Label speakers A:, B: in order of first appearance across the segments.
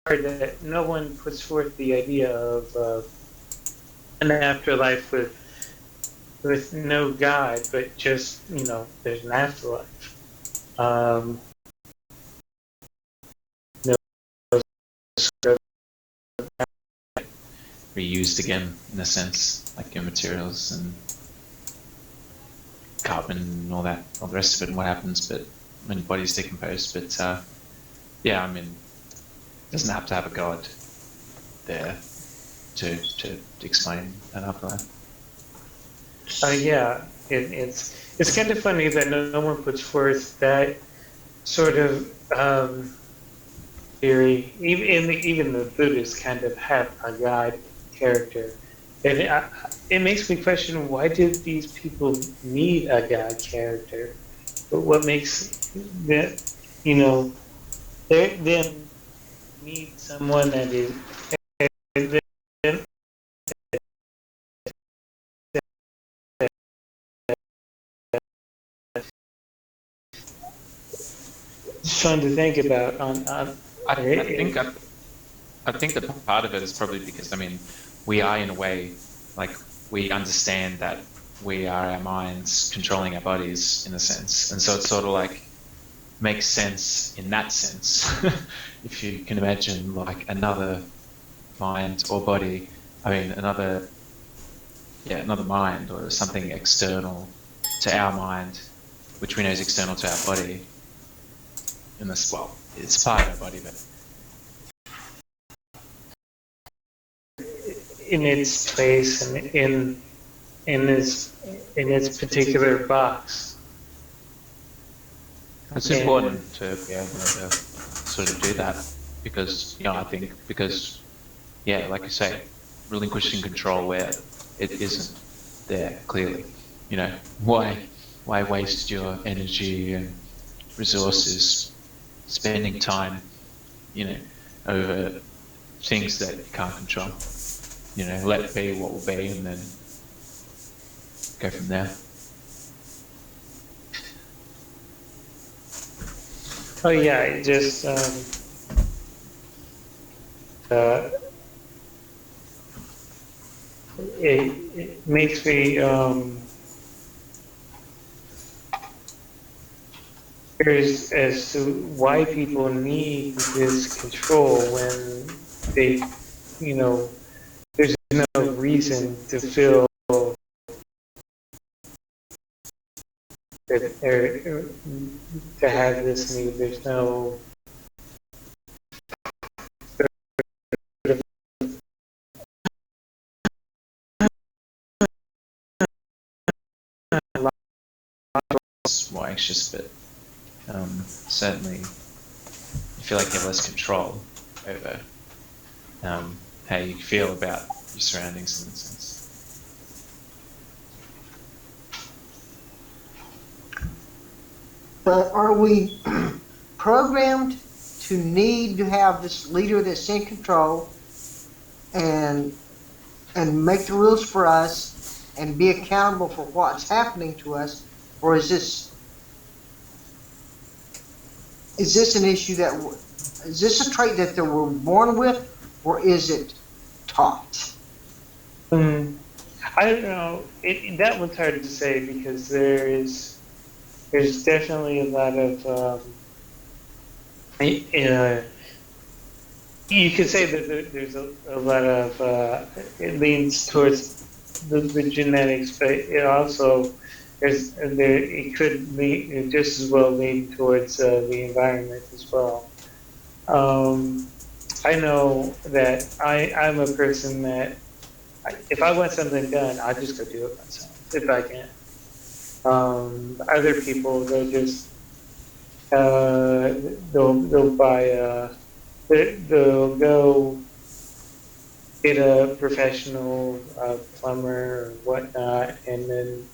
A: that no one puts forth the idea of an afterlife with no God, but just, there's an afterlife. No sort of
B: reused again, in a sense, like your materials and carbon and all that, all the rest of it, and what happens, but when your body's decomposed. But yeah, I mean, it doesn't have to have a God there to explain an afterlife.
A: yeah, it's kind of funny that no one puts forth that sort of theory. Even the Buddhists kind of have a God character, and it makes me question, why did these people need a God character? But what makes that, them need someone that is fun to think about.
B: I think that part of it is probably because, I mean, we are in a way, like, we understand that we are our minds controlling our bodies in a sense, and so it's sort of like makes sense in that sense. If you can imagine like another mind or body, I mean another mind or something external to our mind, which we know is external to our body. In this, well, it's part of our body, but
A: in its place and in its particular box.
B: it's important to be able to sort of do that because, I think because, yeah, like you say, relinquishing control where it isn't there clearly. Why waste your energy and resources spending time, over things that you can't control? Let it be what will be, and then go from there.
A: Oh yeah, it just it makes me curious as to why people need this control when they, there's no reason to feel that or to have this need. There's no
B: more anxious, but certainly you feel like you have less control over how you feel about your surroundings in a sense.
C: But are we programmed to need to have this leader that's in control and make the rules for us and be accountable for what's happening to us, or is this an issue is this a trait that they were born with, or is it taught?
A: I don't know. That one's hard to say because there's definitely a lot of you could say that there's a lot of it leans towards the genetics, but it also it could lean just as well lean towards the environment as well. I know that I'm a person that if I want something done, I'll just go do it myself if I can. Other people, they'll just they'll buy they'll go get a professional plumber or whatnot, and then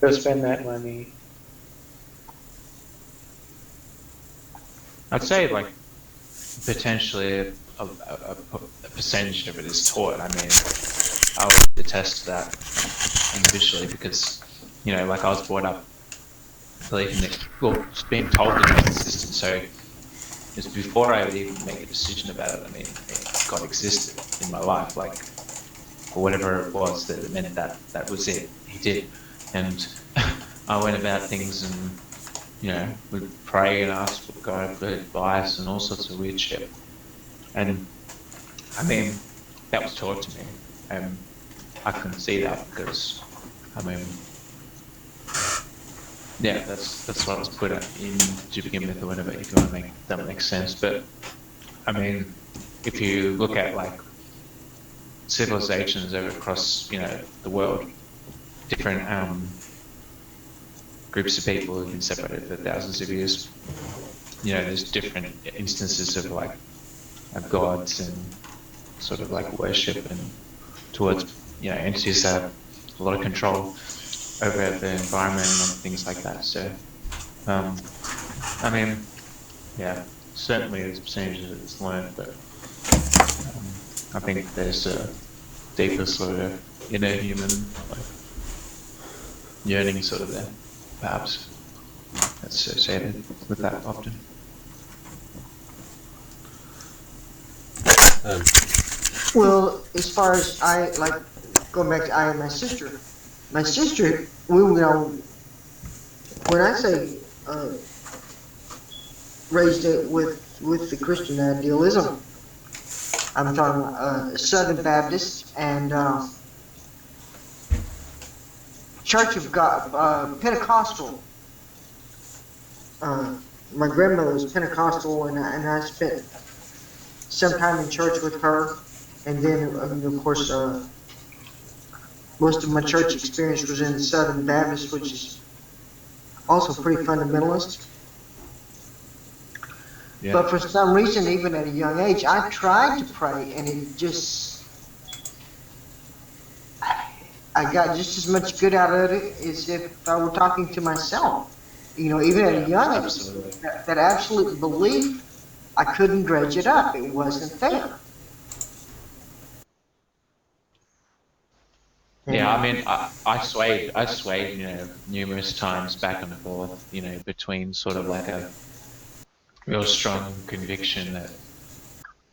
A: they'll spend that money.
B: I'd say like potentially a percentage of it is taught. I mean, I would attest to that individually because, like I was brought up believing that, well, being told that it's the system. So, is before I would even make a decision about it. I mean, God existed in my life, like, or whatever it was that it meant that was it. He did. And I went about things and, would pray and ask for God for advice and all sorts of weird shit. And I mean, that was taught to me. And I can see that because, I mean, yeah, that's what I was put in to begin with, or whatever, if you want to make that make sense. But I mean, if you look at like civilizations over across, the world, different groups of people who've been separated for thousands of years, there's different instances of like gods and sort of like worship and towards, entities that have a lot of control over the environment and things like that. So, I mean, yeah, certainly there's percentages that it's learned, but I think there's a deeper sort of inner human like yearning sort of there, perhaps, that's associated with that often.
C: Well, as far as going back to I and my sister, we when I say raised it with the Christian idealism, I'm talking Southern Baptist and Church of God, Pentecostal. My grandmother was Pentecostal, and I spent some time in church with her, and then of course most of my church experience was in Southern Baptist, which is also pretty fundamentalist. Yeah. But for some reason, even at a young age, I tried to pray, and it just, I got just as much good out of it as if I were talking to myself. Even at a young age, that absolute belief, I couldn't dredge it up. It wasn't there.
B: Yeah, I mean, I swayed, numerous times back and forth, between sort of like a real strong conviction that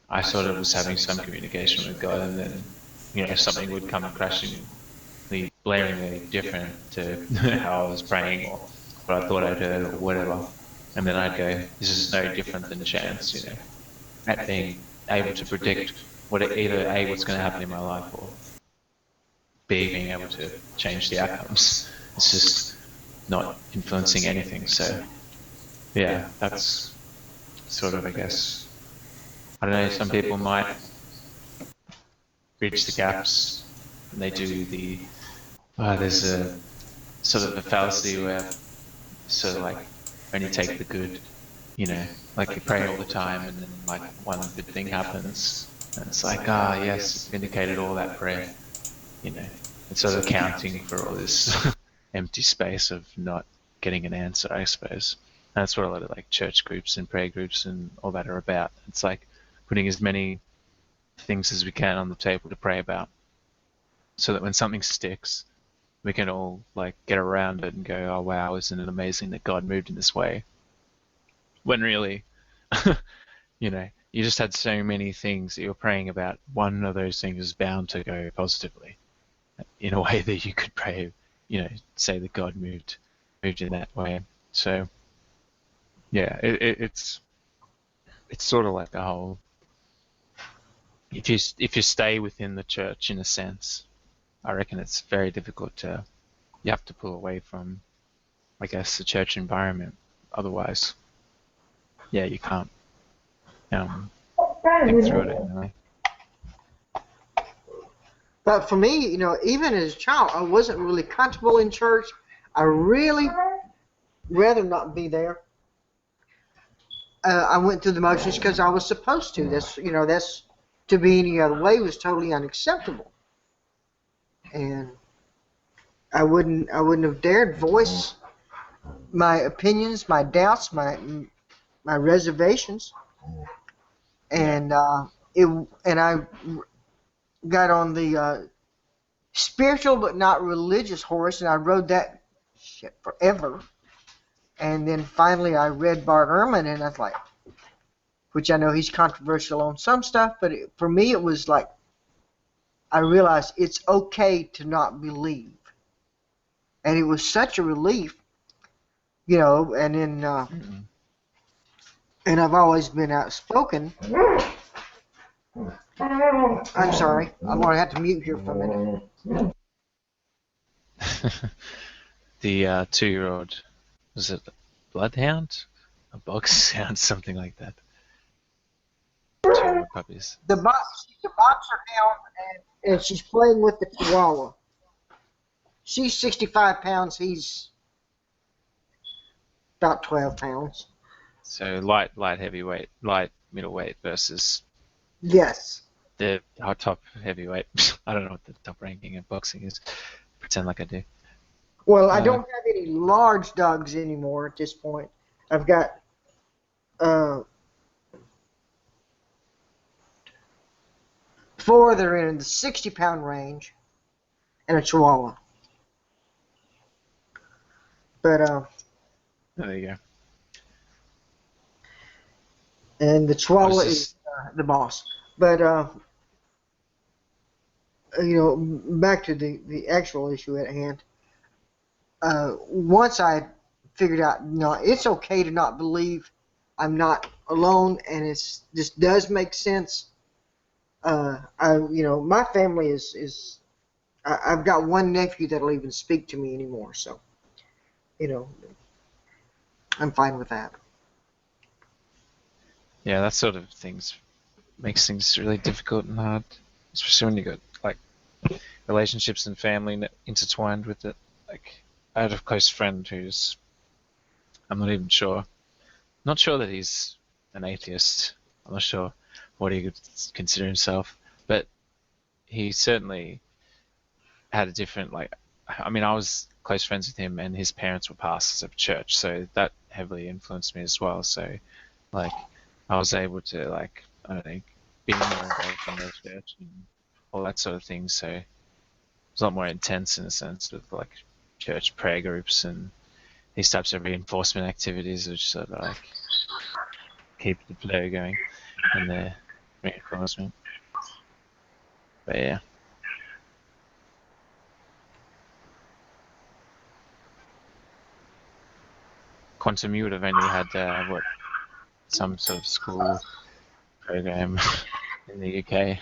B: I sort of was having some communication with God, and then, something would come crashing, blaringly different to how I was praying or what I thought I'd heard or whatever. And then I'd go, this is no different than chance, at being able to predict either A, what's going to happen in my life, or B, being able to change the outcomes. It's just not influencing anything. So, yeah, that's sort of, I guess, I don't know, some people might bridge the gaps, and they do there's a sort of a fallacy where sort of like only take the good, like you pray all the time and then like one good thing happens and it's like, yes, it's vindicated all that prayer, it's sort of accounting for all this empty space of not getting an answer, I suppose. And that's what a lot of like church groups and prayer groups and all that are about. It's like putting as many things as we can on the table to pray about, so that when something sticks, we can all like get around it and go, oh wow, isn't it amazing that God moved in this way? When really, you just had so many things that you're praying about. One of those things is bound to go positively in a way that you could pray, say that God moved in that way. So yeah, it's sort of like a whole, if you stay within the church in a sense, I reckon it's very difficult you have to pull away from, I guess, the church environment. Otherwise, yeah, you can't think through it anyway.
C: But for me, even as a child, I wasn't really comfortable in church. I really rather not be there. I went through the motions because I was supposed to. That's to be any other way was totally unacceptable. And I wouldn't have dared voice my opinions, my doubts, my reservations, and I got on the spiritual but not religious horse, and I rode that shit forever. And then finally I read Bart Ehrman, and I was like, which I know he's controversial on some stuff, but for me it was like I realized it's okay to not believe. And it was such a relief, and then and I've always been outspoken. I'm sorry. I'm going to have to mute here for a minute.
B: The 2-year-old, was it a bloodhound? A box hound, something like that. 2-year-old puppies.
C: She's a boxer hound, and she's playing with the Chihuahua. She's 65 pounds. He's about 12 pounds.
B: So light heavyweight, light middleweight versus
C: Yes.
B: the top heavyweight. I don't know what the top ranking of boxing is. Pretend like I do.
C: Well, I don't have any large dogs anymore at this point. I've got 4 that are in the 60-pound range and a Chihuahua. But
B: there you go.
C: And the Chihuahua is the boss. But back to the actual issue at hand. Once I figured out, it's okay to not believe. I'm not alone, and this does make sense. My family is. I've got one nephew that'll even speak to me anymore, so I'm fine with that.
B: Yeah, that sort of things makes things really difficult and hard, especially when you got like relationships and family intertwined with it. Like, I had a close friend who's, I'm not even sure, not sure that he's an atheist. I'm not sure what he could consider himself, but he certainly had a different, I was close friends with him, and his parents were pastors of church, so that heavily influenced me as well. So, I was able to, I don't know, be more involved in the church and all that sort of thing. So it was a lot more intense in a sense with church prayer groups and these types of reinforcement activities, which sort of keep the flow going and the reinforcement. But yeah. Quantum, you would have only had some sort of school program in the UK.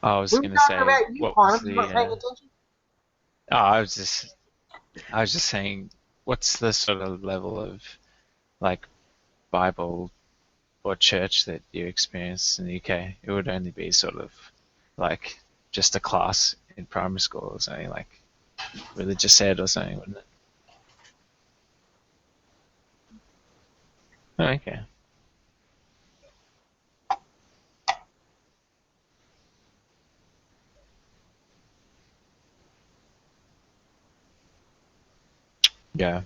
B: I was going to say, what was the? I was just saying, what's the sort of level of Bible or church that you experience in the UK? It would only be sort of just a class in primary school or something, religious ed or something, wouldn't it? Oh, okay. Yeah.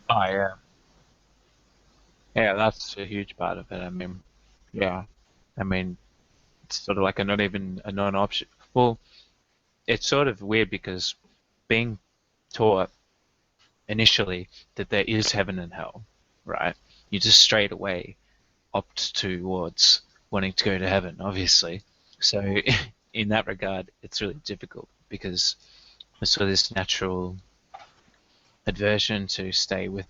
B: Oh, yeah. Yeah, that's a huge part of it. Yeah. It's sort of not even a non-option. Well, it's sort of weird because being taught initially that there is heaven and hell, right? You just straight away opt towards wanting to go to heaven, obviously. So in that regard, it's really difficult because there's sort of this natural aversion to stay with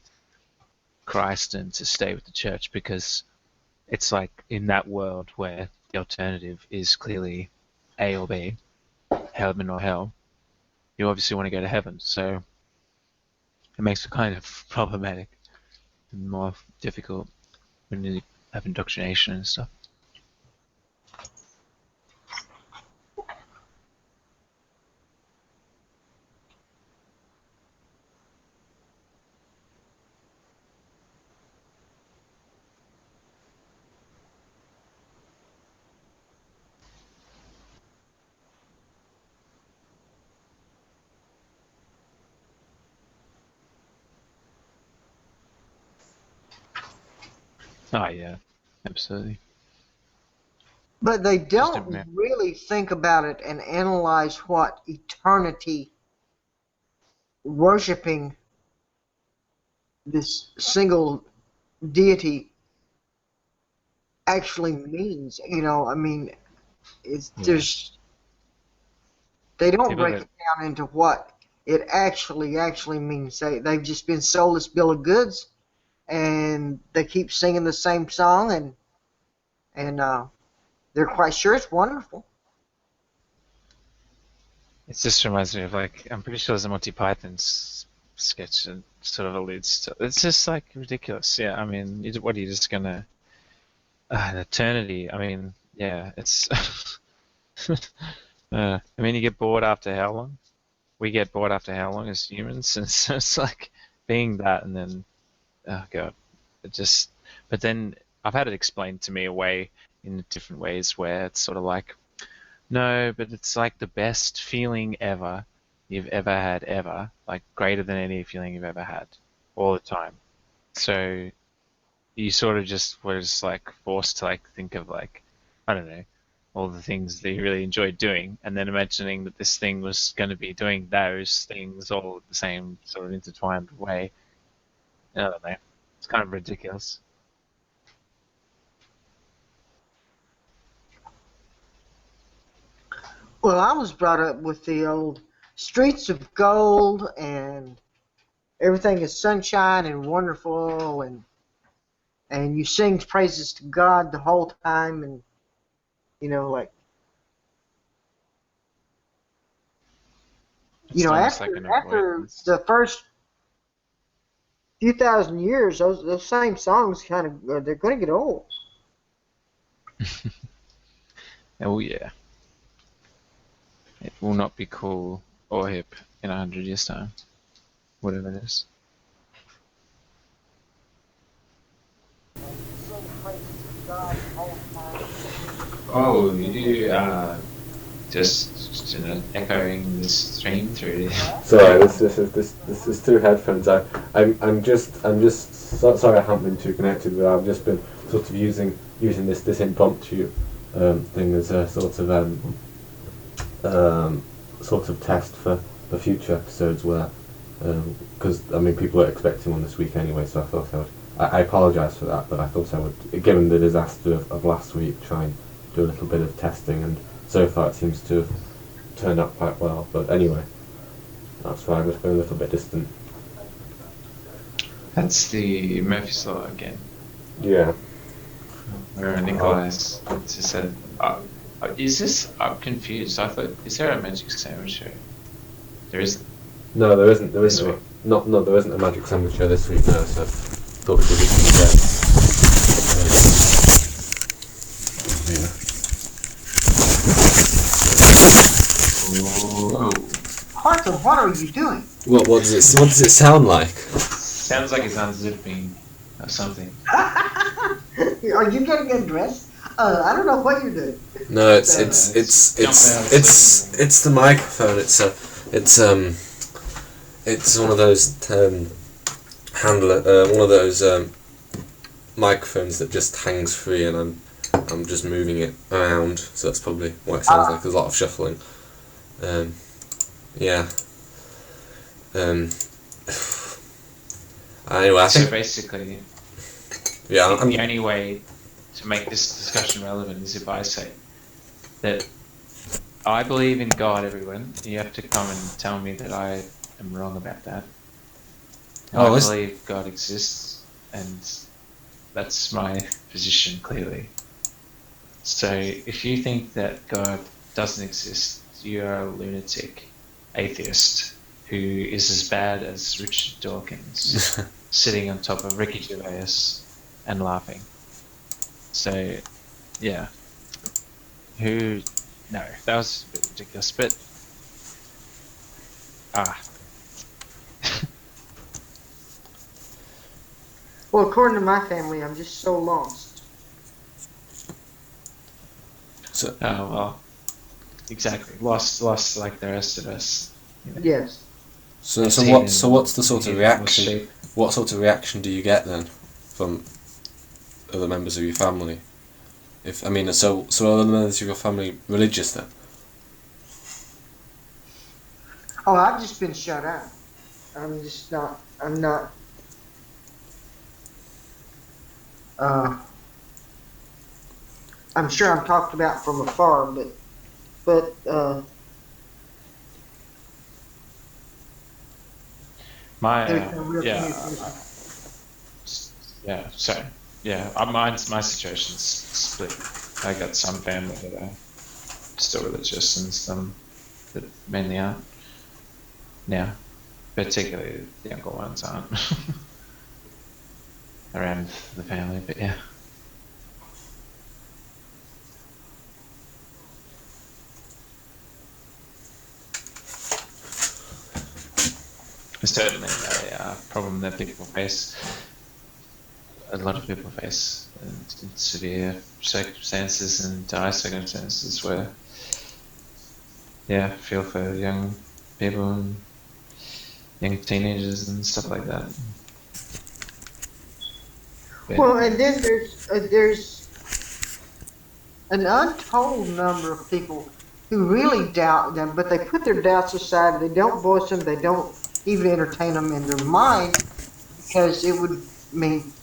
B: Christ and to stay with the church, because it's in that world where the alternative is clearly A or B, heaven or hell, you obviously want to go to heaven. So it makes it kind of problematic and more difficult when you have indoctrination and stuff. Oh yeah, absolutely.
C: But they
B: Just a
C: don't really think about it and analyze what eternity worshiping this single deity actually means. I mean, it's
B: yeah.
C: they don't
B: People
C: break
B: that
C: it down into what it actually means. They've just been sold this bill of goods, and they keep singing the same song, and they're quite sure it's wonderful.
B: it just reminds me of like I'm pretty sure there's a Monty Python sketch that sort of alludes to. It's just like ridiculous. Yeah, I mean, what are you just gonna an eternity? I mean, yeah, it's. I mean, you get bored after how long? We get bored after how long as humans? And so it's like being that, and then oh god, it just. But then I've had it explained to me away in different ways where it's sort of like, no, but it's like the best feeling ever you've ever had ever, like greater than any feeling you've ever had, all the time. So you sort of just was like forced to like think of like, I don't know, all the things that you really enjoyed doing, and then imagining that this thing was going to be doing those things all the same sort of intertwined way. I don't know. It's kind of ridiculous.
C: Well, I was brought up with the old streets of gold and everything is sunshine and wonderful, and you sing praises to God the whole time, and like
B: It's almost like an
C: after
B: avoidance.
C: the first few thousand years, those same songs kind of they're going to get old.
B: Oh yeah, it will not be cool or hip in 100 years' time, whatever it is. Oh, you just echoing this stream through.
D: Sorry, this is through headphones. Sorry I haven't been too connected, but I've just been sort of using this impromptu thing as a sort of test for future episodes where because I mean people are expecting one this week anyway, so I thought I would. I apologise for that, but I thought I would, given the disaster of last week, try and do a little bit of testing, and so far it seems to have turned out quite well. But anyway, that's why I was going a little bit distant.
B: That's the Murphy's Law again.
D: Yeah.
B: Where Nicholas just said, is this? I'm confused. I thought, is there a magic sandwich show? There isn't.
D: No, there isn't. There isn't. No, there isn't a magic sandwich show this week. No, so thought we could
C: Arthur, what are you doing?
D: What does it sound like?
B: Sounds like it's unzipping or something.
C: Are you getting undressed? I don't know what you're doing.
D: No, it's the microphone. It's one of those one of those microphones that just hangs free, and I'm just moving it around, so that's probably what it sounds like. There's a lot of shuffling. Yeah. Anyway, I think.
B: So basically,
D: Yeah,
B: the only way to make this discussion relevant is if I say that I believe in God, everyone. You have to come and tell me that I am wrong about that. I believe God exists, and that's my position, clearly. So if you think that God doesn't exist, you are a lunatic atheist who is as bad as Richard Dawkins sitting on top of Ricky Gervais and laughing. So, yeah. No, that was a bit ridiculous, but
C: Well, according to my family, I'm just so lost.
D: So.
B: Oh well. Exactly. Lost like the rest of us. You know.
C: Yes.
D: So what's the sort of reaction? What sort of reaction do you get then from
E: other members of your family? If I mean, so are other members of your family religious then?
C: Oh, I've just been shut out. I'm just not. I'm not. Uh, I'm sure I'm talked about from afar, but
B: My
C: there's no real
B: yeah,
C: communication.
B: yeah. So yeah, my situation's split. I got some family that are still religious and some that mainly aren't. Now, particularly the younger ones aren't around the family, but yeah. It's certainly a problem that people face. A lot of people face in severe circumstances and dire circumstances where, yeah, feel for young people and young teenagers and stuff like that. But,
C: Well, and then there's an untold number of people who really doubt them, but they put their doubts aside. They don't voice them. They don't even entertain them in their mind because it would mean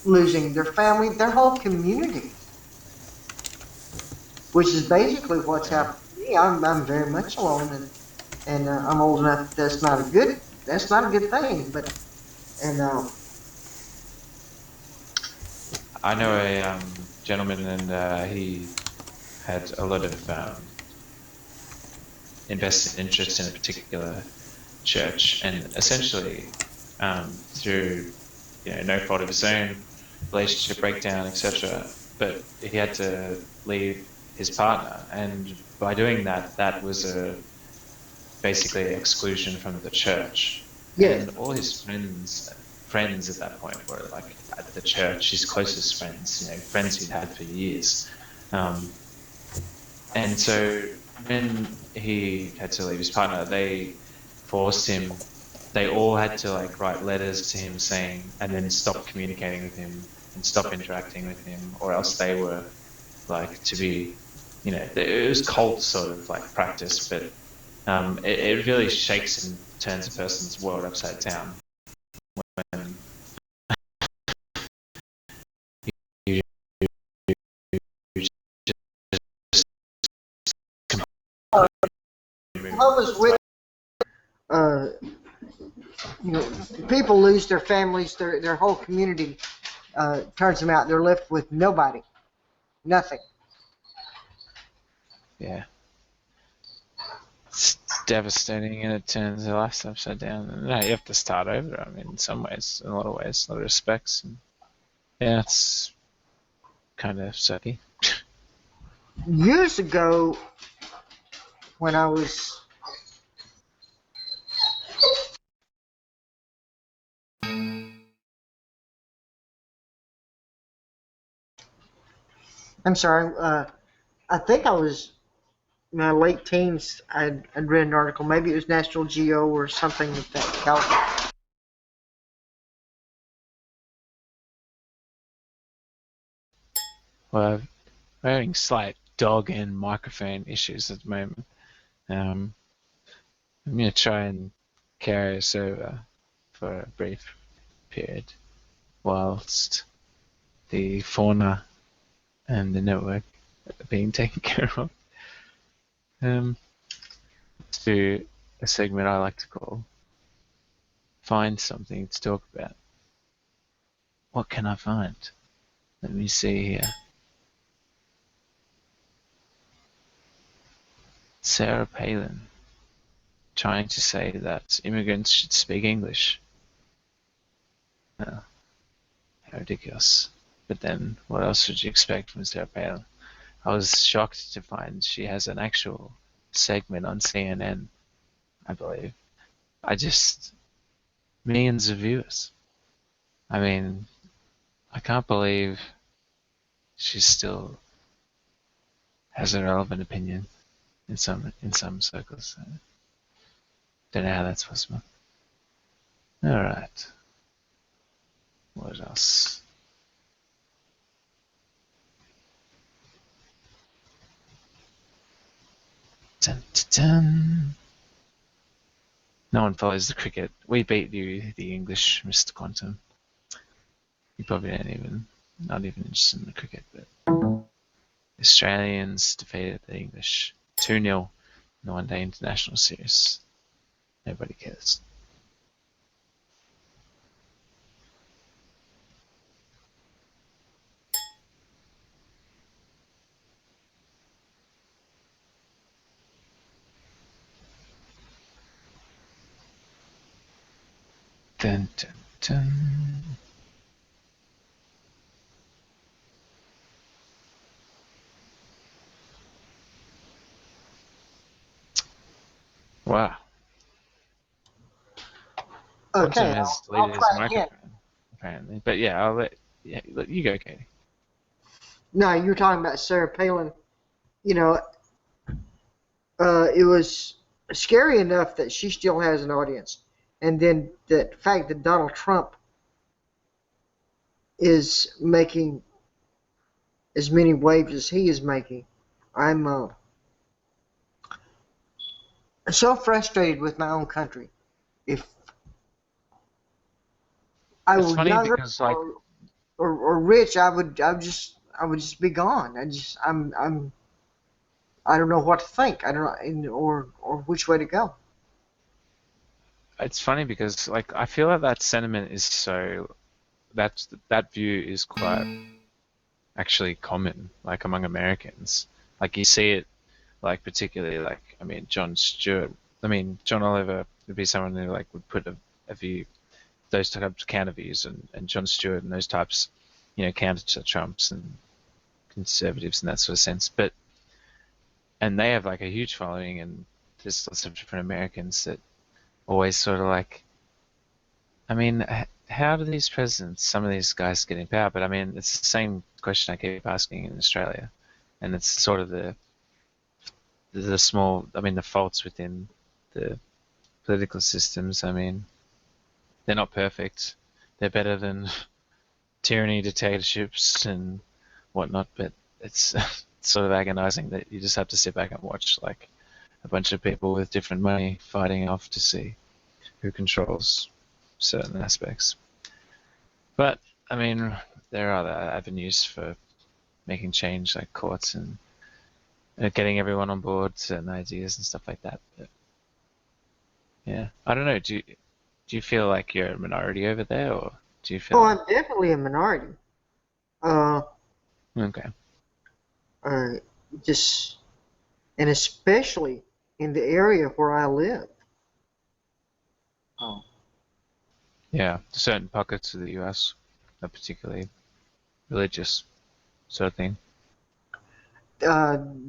C: losing their family, their whole community, which is basically what's
B: yeah.
C: happened to me. I'm very much alone, and I'm old enough. That's not a good thing. But and
B: I know a gentleman, and he had a lot of invested interest in a particular church, and essentially through no fault of his own, relationship breakdown, etc. But he had to leave his partner, and by doing that, that was basically exclusion from the church.
C: yes,
B: And all his friends at that point were like at the church, his closest friends, friends he'd had for years. And so when he had to leave his partner, they forced him. They all had to write letters to him saying, and then stop communicating with him and stop interacting with him, or else they were to be, it was cult sort of practice, but it really shakes and turns a person's world upside down when you
C: Jehovah's Witness. Uh, people lose their families, their whole community turns them out. They're left with nobody, nothing.
B: yeah, it's devastating, and it turns their life upside down. And you have to start over. I mean, in some ways, in a lot of ways, a lot of respects, and yeah, it's kind of sucky.
C: Years ago, when I was I'm sorry, I think I was in my late teens. I'd read an article, maybe it was National Geo or something of that caliber.
B: Well, we're having slight dog and microphone issues at the moment. I'm going to try and carry us over for a brief period whilst the fauna and the network are being taken care of. To a segment I like to call Find Something to Talk About. What can I find? Let me see here. Sarah Palin trying to say that immigrants should speak English. Oh, how ridiculous. But then what else would you expect from Sarah Palin? I was shocked to find she has an actual segment on CNN, I believe. Millions of viewers. I mean, I can't believe she still has a relevant opinion in some circles. Don't know how that's possible. All right. What else? Dun, dun, dun. No one follows the cricket. We beat you, the English, Mr. Quantum. You probably not even interested in the cricket, but the Australians defeated the English 2-0 in the one-day international series. Nobody cares. Dun, dun, dun. Wow. Quantum
C: Okay,
B: has
C: I'll
B: deleted his
C: try again.
B: microphone, apparently. But yeah, let you go, Katie.
C: No, you were talking about Sarah Palin. You know, it was scary enough that she still has an audience, and then the fact that Donald Trump is making as many waves as he is making. I'm so frustrated with my own country. If I
B: It's
C: were
B: funny
C: younger
B: because like
C: or rich, I would just be gone. I don't know what to think. I don't know, or which way to go.
B: it's funny because like I feel like that sentiment is that view is quite actually common like among Americans. Like you see it like particularly like I mean Jon Stewart. I mean John Oliver would be someone who like would put a view those types of counter views and Jon Stewart and those types, counter to Trumps and conservatives in that sort of sense. And they have like a huge following and there's lots of different Americans that always sort of like, I mean, how do these presidents, some of these guys get in power? But I mean, it's the same question I keep asking in Australia. And it's sort of the small, I mean, the faults within the political systems. I mean, they're not perfect. They're better than tyranny, dictatorships, and whatnot. But it's sort of agonizing that you just have to sit back and watch like a bunch of people with different money fighting off to see who controls certain aspects. But I mean, there are other avenues for making change, like courts and getting everyone on board certain ideas and stuff like that. But yeah, I don't know. Do you feel like you're a minority over there, or do you feel?
C: Oh, I'm definitely a minority.
B: Okay.
C: Just and especially in the area where I live. Oh.
B: Yeah, certain pockets of the U.S. are particularly religious, sort of thing.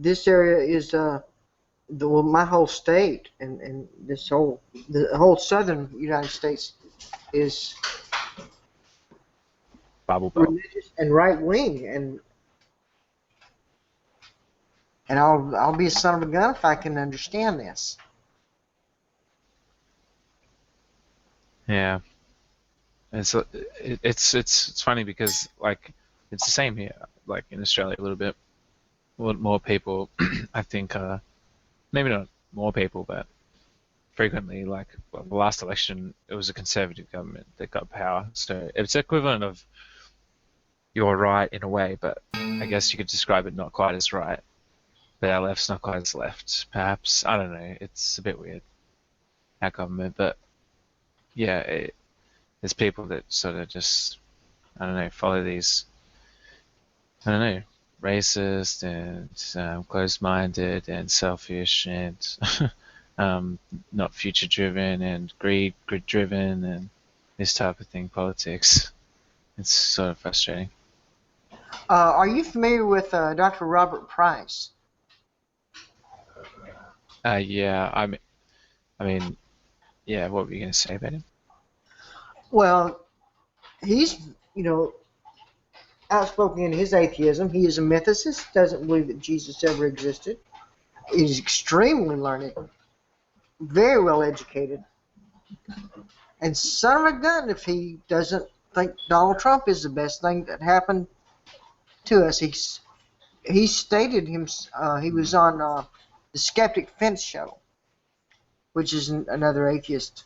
C: This area is my whole state and the whole southern United States is
B: Bible Belt.
C: religious and right wing and I'll be a son of a gun if I can understand this.
B: Yeah, it's funny because like it's the same here, like in Australia a little bit. A lot more people, I think, maybe not more people, but frequently, like the last election, it was a conservative government that got power. So it's equivalent of you're right in a way, but I guess you could describe it not quite as right. But our left's not quite as left, perhaps. I don't know. It's a bit weird, our government. But yeah, there's people that sort of just, I don't know, follow these, I don't know, racist and closed-minded and selfish and not future-driven and greed-driven and this type of thing, politics. It's sort of frustrating.
C: Are you familiar with Dr. Robert Price?
B: Yeah, I mean, yeah, what were you going to say about him?
C: Well, he's, outspoken in his atheism. He is a mythicist, doesn't believe that Jesus ever existed. He's extremely learned, very well educated, and son of a gun if he doesn't think Donald Trump is the best thing that happened to us. He stated he was on the Skeptic Fence Show, which is another atheist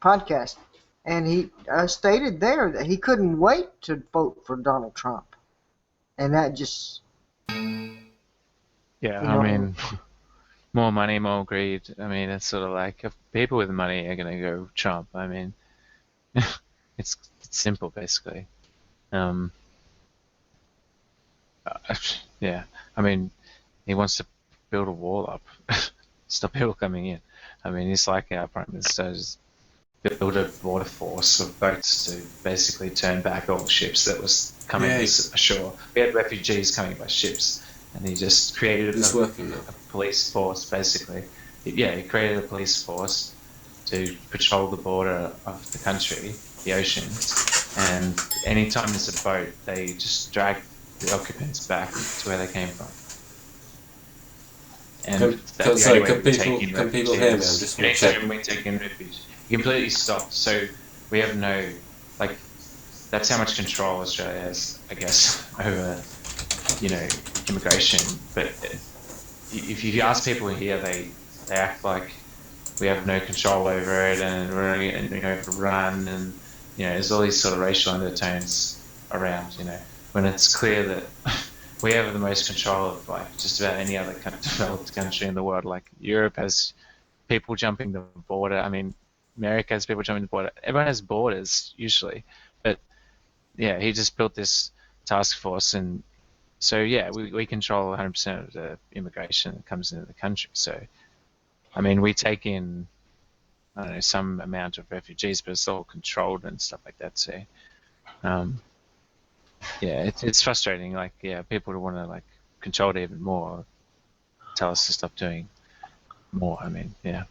C: podcast. And he stated there that he couldn't wait to vote for Donald Trump. And that just...
B: Yeah, I mean, more money, more greed. I mean, it's sort of like if people with money are going to go Trump. I mean, it's simple, basically. Yeah, I mean, he wants to build a wall up, stop people coming in. I mean, it's like our Prime Minister just build a border force of boats to basically turn back all ships that was coming ashore. We had refugees coming by ships, and he just created a police force, basically. He created a police force to patrol the border of the country, the ocean, and anytime there's a boat, they just drag the occupants back to where they came from. And
E: can people hear me? I'm just going to check.
B: We take in refuge. Completely stopped. So we have no, like, that's how much control Australia has, I guess, over, immigration. But if you ask people here, they act like we have no control over it, and we're overrun, and there's all these sort of racial undertones around. When it's clear that we have the most control of like just about any other developed country in the world. Like Europe has people jumping the border. I mean, America has people jumping the border. Everyone has borders usually, but yeah, he just built this task force, and so yeah, we control 100% of the immigration that comes into the country. So, I mean, we take in, I don't know, some amount of refugees, but it's all controlled and stuff like that. So, yeah, it's frustrating. Like, yeah, people want to like control it even more, tell us to stop doing more. I mean, yeah.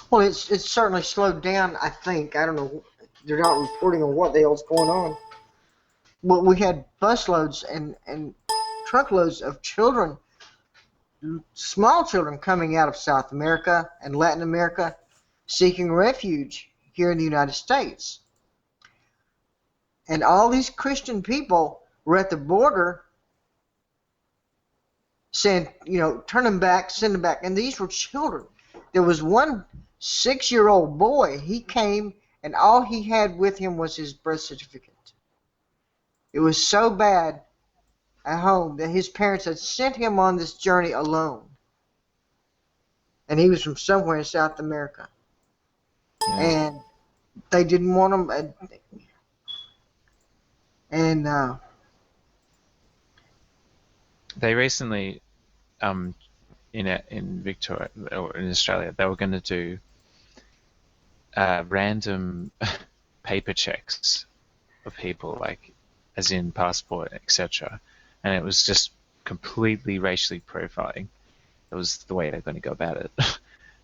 C: Well, it's certainly slowed down. I think, I don't know, they're not reporting on what the hell's going on. But we had busloads and truckloads of children, small children, coming out of South America and Latin America, seeking refuge here in the United States. And all these Christian people were at the border saying, turn them back, send them back. And these were children. There was one 6-year-old boy. He came, and all he had with him was his birth certificate. It was so bad at home that his parents had sent him on this journey alone. And he was from somewhere in South America. Yeah. And they didn't want him...
B: they recently, in Victoria or in Australia, they were going to do random paper checks of people, like as in passport, etc. And it was just completely racially profiling. It was the way they're going to go about it.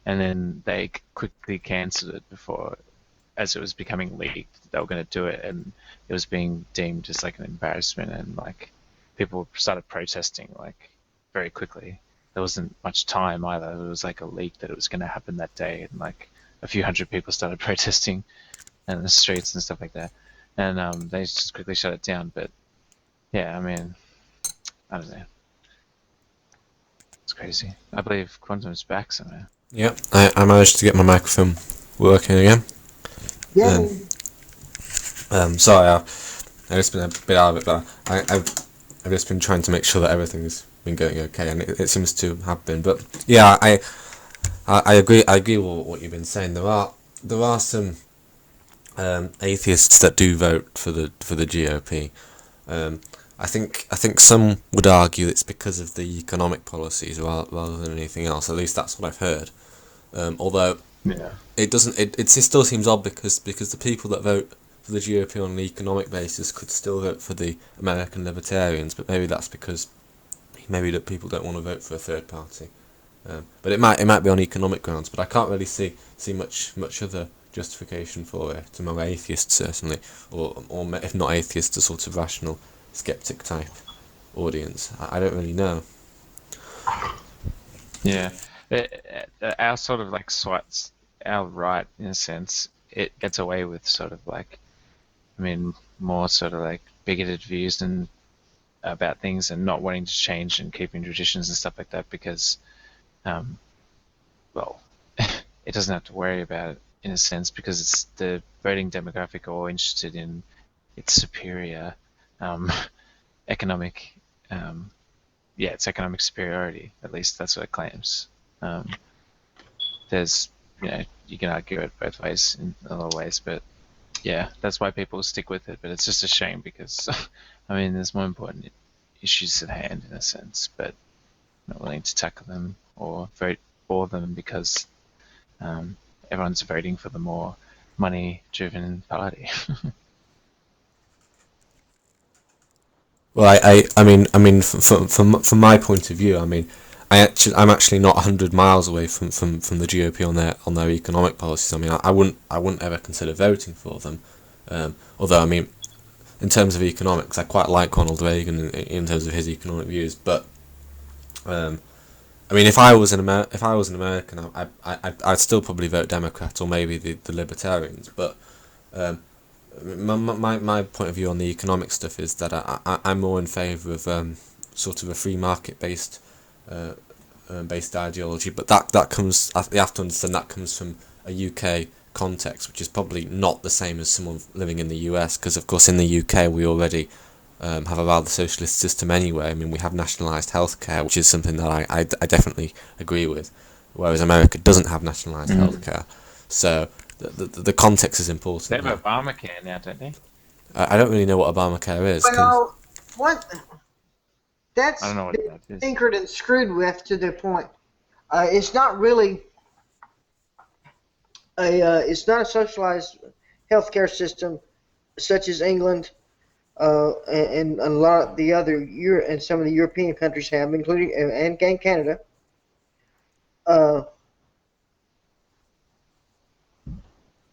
B: And then they quickly cancelled it before, as it was becoming leaked, they were going to do it, and it was being deemed as like an embarrassment, and like people started protesting like very quickly. There wasn't much time either. It was like a leak that it was going to happen that day, and like a few hundred people started protesting in the streets and stuff like that, and they just quickly shut it down. But yeah, I mean, I don't know. It's crazy. I believe Quantum's back somehow.
E: Yep, I managed to get my microphone working again.
C: Yeah.
E: Sorry, I've just been a bit out of it, but I've just been trying to make sure that everything's been going okay, and it seems to have been. But yeah, I agree with what you've been saying. There are some atheists that do vote for the GOP. I think some would argue it's because of the economic policies rather than anything else. At least that's what I've heard. Although it doesn't. It still seems odd because the people that vote for the GOP on an economic basis could still vote for the American Libertarians, but maybe that's because that people don't want to vote for a third party. But it might be on economic grounds. But I can't really see much other justification for it among atheists, certainly, or if not atheists, a sort of rational skeptic type audience. I don't really know.
B: Yeah, our sort of like SWATs, our right in a sense, it gets away with sort of like, I mean, more sort of like bigoted views and about things and not wanting to change and keeping traditions and stuff like that, because well, it doesn't have to worry about it in a sense because it's the voting demographic are all interested in its superior economic, its economic superiority. At least that's what it claims. There's, you can argue it both ways in a lot of ways, but yeah, that's why people stick with it. But it's just a shame because, I mean, there's more important issues at hand in a sense, but not willing to tackle them or vote for them because everyone's voting for the more money-driven party.
E: Well, from my point of view, I mean, I'm actually not 100 miles away from the GOP on their economic policies. I mean, I wouldn't ever consider voting for them. Although, I mean, in terms of economics, I quite like Ronald Reagan in terms of his economic views. But I mean, if I was an American, I'd still probably vote Democrat or maybe the Libertarians. But my point of view on the economic stuff is that I'm more in favour of sort of a free market based ideology. But that comes, you have to understand, that comes from a UK context, which is probably not the same as someone living in the US, because of course in the UK we already have a rather socialist system anyway. I mean, we have nationalised healthcare, which is something that I definitely agree with, whereas America doesn't have nationalised healthcare. So the context is important.
B: They have Obamacare now, don't they?
E: I don't really know what Obamacare is.
C: Well, that's
B: I don't know what that is.
C: tinkered and screwed with to the point. It's not really it's not a socialized healthcare system such as England and a lot of the other and some of the European countries have, including and Canada.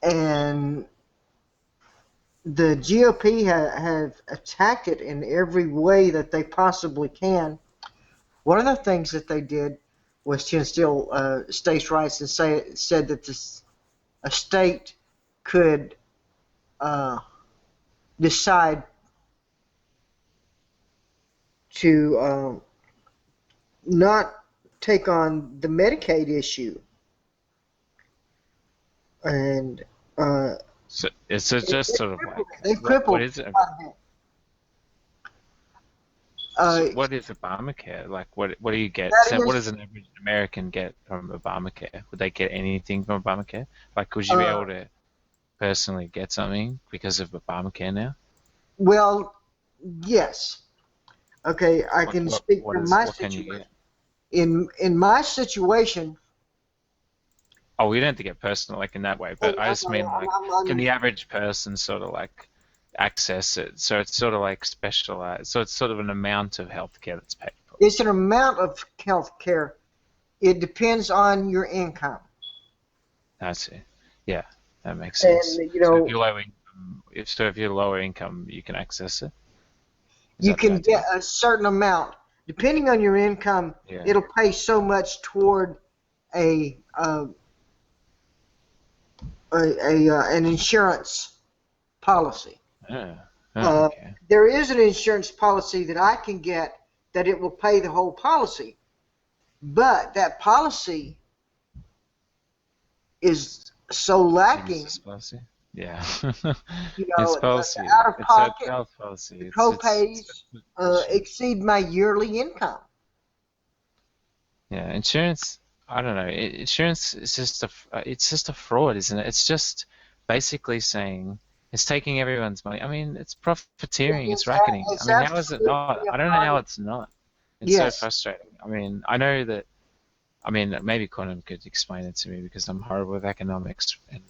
C: And the GOP have attacked it in every way that they possibly can. One of the things that they did was to instill states' rights and said that a state could decide to not take on the Medicaid issue. And
B: so it's just sort of like,
C: they've crippled.
B: What is it? What is Obamacare? Like, what do you get? What does an average American get from Obamacare? Would they get anything from Obamacare? Like, would you be able to personally get something because of Obamacare now?
C: Well, yes. Okay, I can speak from my situation. In my situation.
B: Oh, we don't have to get personal like in that way, but I just mean like, can the average person sort of like access it? So it's sort of like specialized. So it's sort of an amount of healthcare that's paid for.
C: It's an amount of healthcare. It depends on your income.
B: I see. Yeah, that makes sense.
C: And,
B: so if you're lower income, you can access it.
C: You can get a certain amount, depending on your income.
B: Yeah.
C: It'll pay so much toward an insurance policy.
B: Okay.
C: There is an insurance policy that I can get that it will pay the whole policy, but that policy is so lacking.
B: Yeah.
C: It's
B: policy.
C: out of pocket.
B: It's a health policy.
C: The co-pays exceed my yearly income.
B: Yeah, insurance. I don't know. Insurance is just a fraud, isn't it? It's just basically saying it's taking everyone's money. I mean, it's profiteering. It's racketing. I mean, how is it not? I don't know how it's not. It's so frustrating. I mean, I know that. I mean, maybe Quantum could explain it to me because I'm horrible with economics, and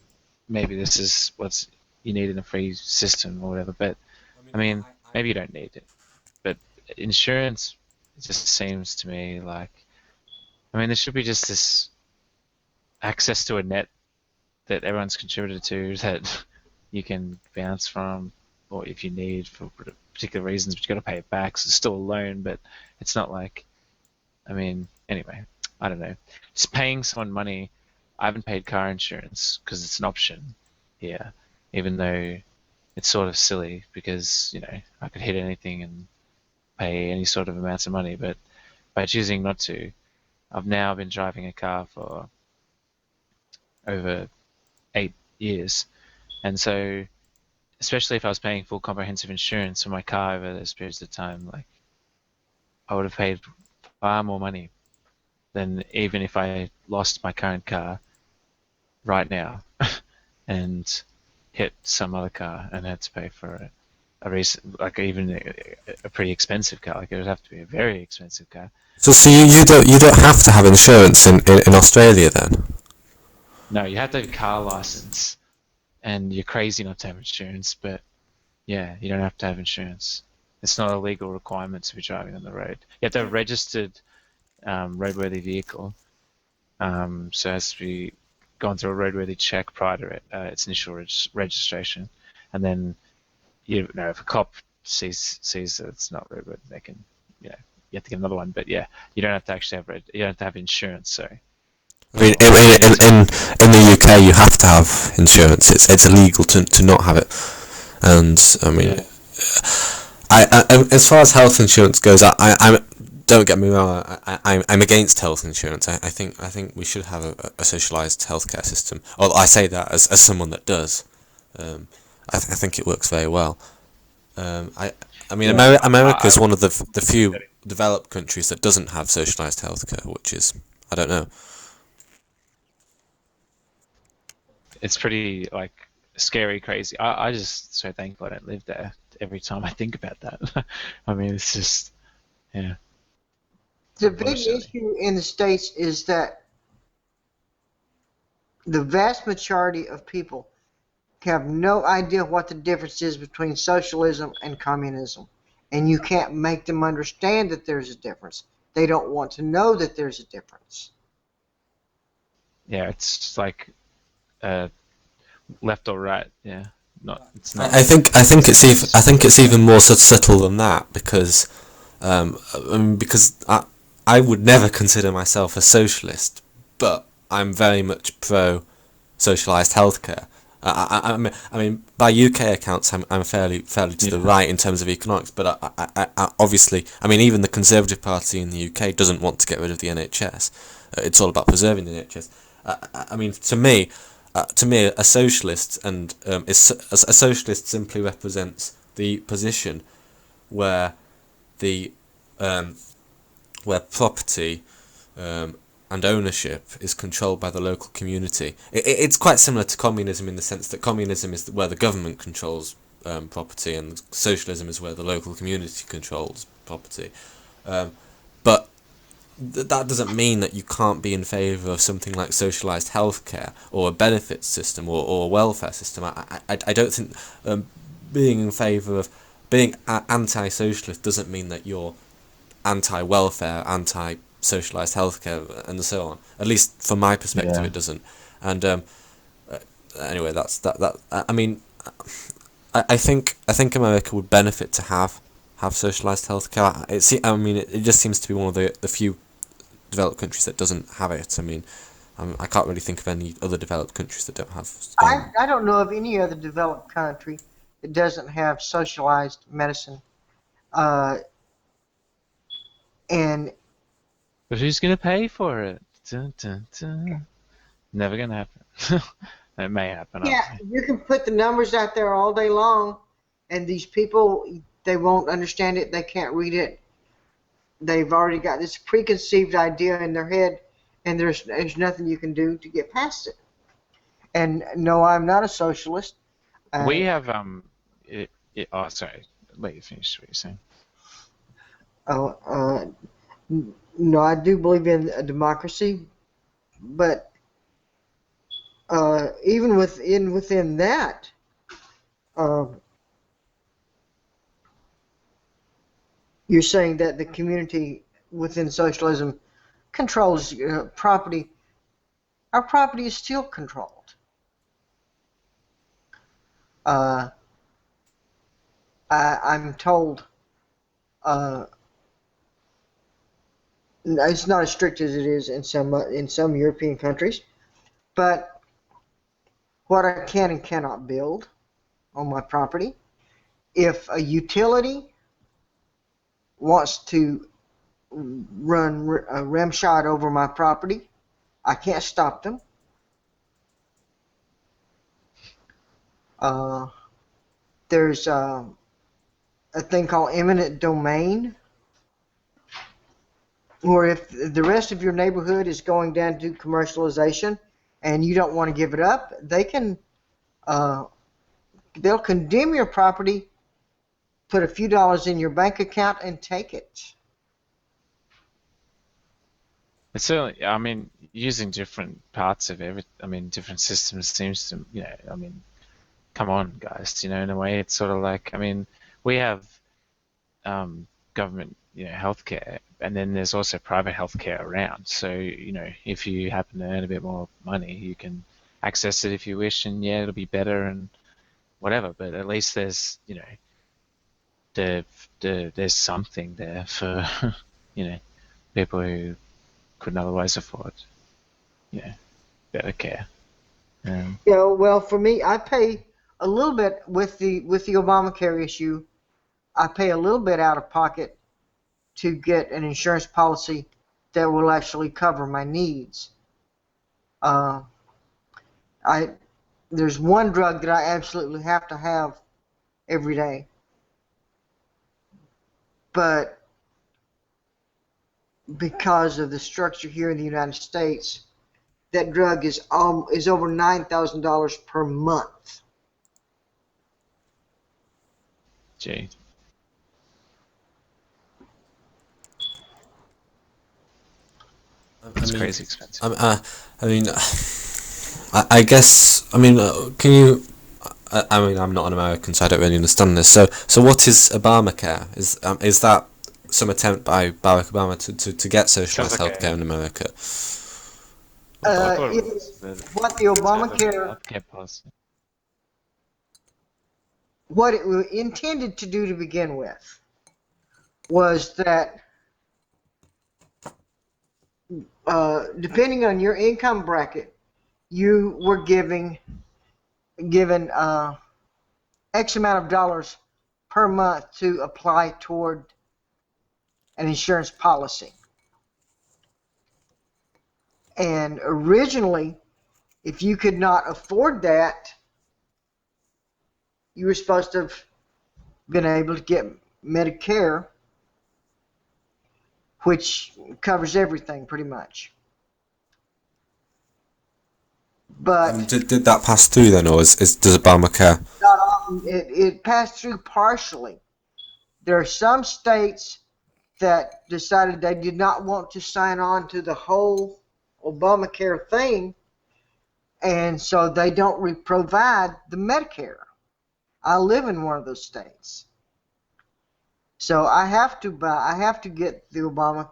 B: maybe this is what you need in a free system or whatever. But I mean, maybe you don't need it. But insurance just seems to me like. I mean, there should be just this access to a net that everyone's contributed to that you can bounce from, or if you need for particular reasons, but you got to pay it back. So it's still a loan, but it's not like. I mean, anyway, I don't know. Just paying someone money. I haven't paid car insurance because it's an option here, even though it's sort of silly because I could hit anything and pay any sort of amounts of money, but by choosing not to. I've now been driving a car for over 8 years, and so especially if I was paying full comprehensive insurance for my car over those periods of time, like I would have paid far more money than even if I lost my current car right now and hit some other car and had to pay for a recent, like even a pretty expensive car. Like it would have to be a very expensive car.
E: So you don't have to have insurance in Australia then?
B: No, you have to have a car license, and you're crazy not to have insurance. But yeah, you don't have to have insurance. It's not a legal requirement to be driving on the road. You have to have a registered roadworthy vehicle. So it has to be gone through a roadworthy check prior to its initial registration, and then if a cop sees that it's not roadworthy, they can, you have to get another one. But yeah, you don't have to actually have insurance. Sorry.
E: I mean, in the UK, you have to have insurance. It's illegal to not have it. And I mean, I as far as health insurance goes, I'm don't get me wrong. I'm against health insurance. I think we should have a socialised healthcare system. Well, I say that as someone that does. I think it works very well. I mean, America is one of the few developed countries that doesn't have socialised healthcare, which is, I don't know.
B: It's pretty like scary, crazy. I just so thankful I don't live there. Every time I think about that, I mean, it's just, yeah.
C: The big issue in the States is that the vast majority of people have no idea what the difference is between socialism and communism. And you can't make them understand that there's a difference. They don't want to know that there's a difference.
B: Yeah, it's like left or right. Yeah, it's not.
E: I think it's even more subtle than that, because I would never consider myself a socialist, but I'm very much pro socialised healthcare. I mean, by UK accounts, I'm fairly to the right in terms of economics, but I obviously, I mean, even the Conservative Party in the UK doesn't want to get rid of the NHS. It's all about preserving the NHS. I mean, to me, a socialist a socialist simply represents the position where where property and ownership is controlled by the local community. It's quite similar to communism in the sense that communism is where the government controls property, and socialism is where the local community controls property. But that doesn't mean that you can't be in favour of something like socialised healthcare or a benefits system or a welfare system. I don't think being in favour of being anti-socialist doesn't mean that you're anti-welfare, anti-socialised healthcare, and so on. At least from my perspective, it doesn't. And anyway, that's that. I mean, I think America would benefit to have socialised healthcare. It just seems to be one of the few developed countries that doesn't have it. I mean, I can't really think of any other developed countries that don't have.
C: I don't know of any other developed country that doesn't have socialised medicine. And
B: But who's gonna pay for it? Dun, dun, dun. Never gonna happen. It may happen.
C: yeah,
B: Obviously.
C: you can put the numbers out there all day long, and these people, they won't understand it. They can't read it. They've already got this preconceived idea in their head, and there's nothing you can do to get past it. And no, I'm not a socialist.
B: We have oh, sorry. Let you finish what you're saying.
C: No, I do believe in a democracy, but even within that, you're saying that the community within socialism controls property. Our property is still controlled. I'm told it's not as strict as it is in some European countries, but what I can and cannot build on my property. If a utility wants to run rimshot over my property. I can't stop them. There's a thing called eminent domain, where if the rest of your neighborhood is going down to commercialization and you don't want to give it up, they can they'll condemn your property, put a few dollars in your bank account, and take it.
B: It's certainly, I mean, using different parts of different systems seems to, come on, guys, in a way, it's sort of like, we have government, healthcare, and then there's also private healthcare around. So, if you happen to earn a bit more money, you can access it if you wish, and yeah, it'll be better and whatever. But at least there's, there's something there for, people who couldn't otherwise afford, better care.
C: Well, for me, I pay a little bit with the Obamacare issue. I pay a little bit out of pocket to get an insurance policy that will actually cover my needs. There's one drug that I absolutely have to have every day, but because of the structure here in the United States, that drug is over $9,000 per month.
B: Gee. It's crazy expensive.
E: I guess. Can you? I'm not an American, so I don't really understand this. So what is Obamacare? Is that some attempt by Barack Obama to get socialized healthcare in America?
C: What the Obamacare, what it was intended to do to begin with, was that depending on your income bracket, you were given X amount of dollars per month to apply toward an insurance policy. And originally, if you could not afford that, you were supposed to have been able to get Medicare, which covers everything pretty much. But
E: did that pass through then, or does Obamacare?
C: It passed through partially. There are some states that decided they did not want to sign on to the whole Obamacare thing, and so they don't provide the Medicare. I live in one of those states, so I have to get the Obamacare,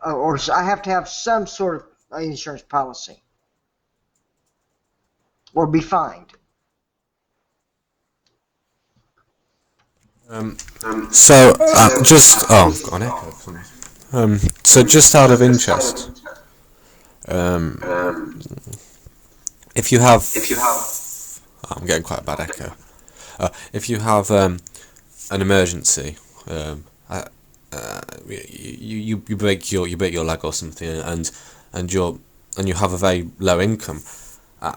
C: or I have to have some sort of insurance policy, or be fined.
E: So just out of interest, if you have, I'm getting quite a bad echo. If you have an emergency, you break your leg or something, and you have a very low income,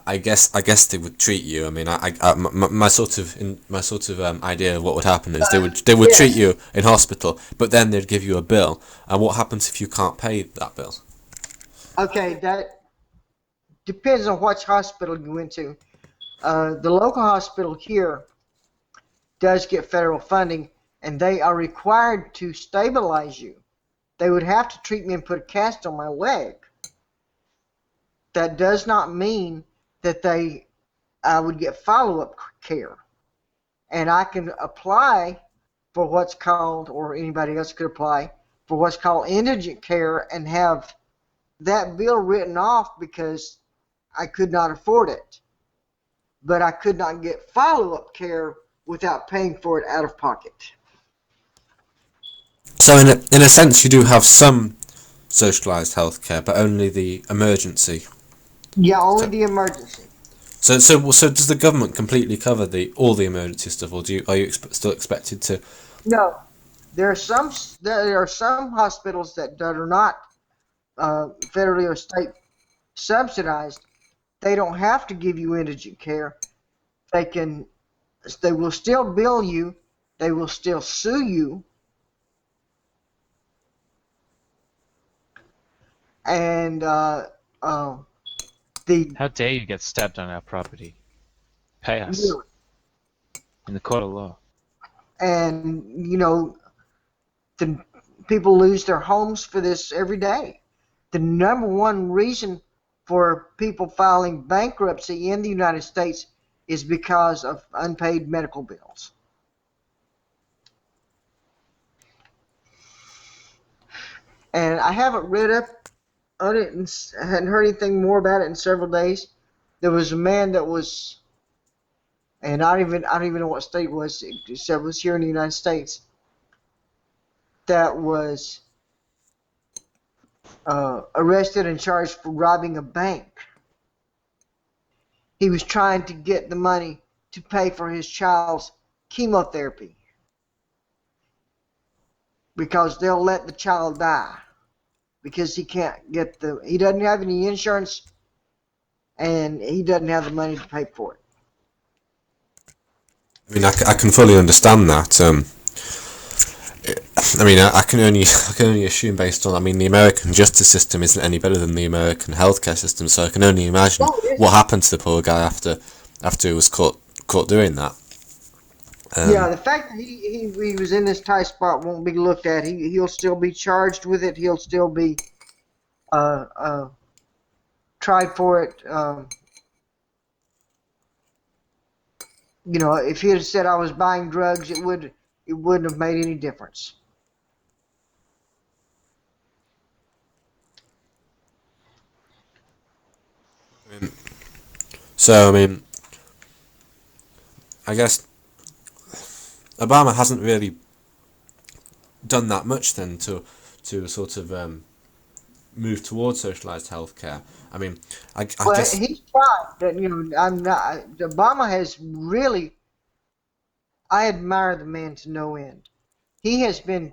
E: I guess they would treat you. My sort of idea of what would happen is they would treat you in hospital, but then they'd give you a bill. And what happens if you can't pay that bill?
C: Okay, that depends on which hospital you went to. The local hospital here does get federal funding, and they are required to stabilize you. They would have to treat me and put a cast on my leg. That does not mean that I would get follow-up care. And I can apply for what's called, or anybody else could apply, for what's called indigent care and have that bill written off because I could not afford it. But I could not get follow-up care without paying for it out of pocket.
E: So in a sense, you do have some socialized healthcare, but only the emergency.
C: Yeah, only the emergency.
E: So does the government completely cover all the emergency stuff, or are you still expected to?
C: No, there are some hospitals that are not federally or state subsidized. They don't have to give you indigent care. They will still bill you. They will still sue you. And
B: How dare you get stabbed on our property? Pay us in the court of law.
C: and the people lose their homes for this every day. The number one reason for people filing bankruptcy in the United States is because of unpaid medical bills. And I haven't read up on it and hadn't heard anything more about it in several days. There was a man that was, and I don't even know what state it was. It said it was here in the United States. That was arrested and charged for robbing a bank. He was trying to get the money to pay for his child's chemotherapy because they'll let the child die because he doesn't have any insurance and he doesn't have the money to pay for it.
E: I mean, I can fully understand that. I mean, I can only assume based on, I mean, the American justice system isn't any better than the American healthcare system, so I can only imagine what happened to the poor guy after he was caught doing that.
C: Yeah, the fact that he was in this tight spot won't be looked at. He'll still be charged with it. He'll still be tried for it. If he had said I was buying drugs, it wouldn't have made any difference.
E: So, I mean, I guess Obama hasn't really done that much then to sort of move towards socialized healthcare. I mean, I guess
C: he's tried. Obama has really. I admire the man to no end. He has been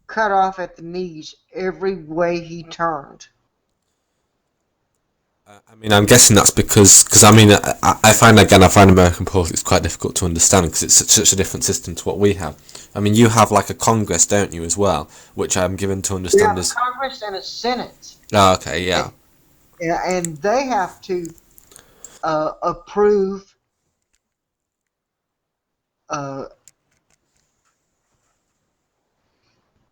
C: cut off at the knees every way he turned.
E: I mean, I'm guessing that's because I mean, I find American politics quite difficult to understand because it's such a different system to what we have. I mean, you have like a Congress, don't you, as well, which I'm given to understand is
C: Congress and a Senate.
E: Oh, okay, yeah.
C: And they have to approve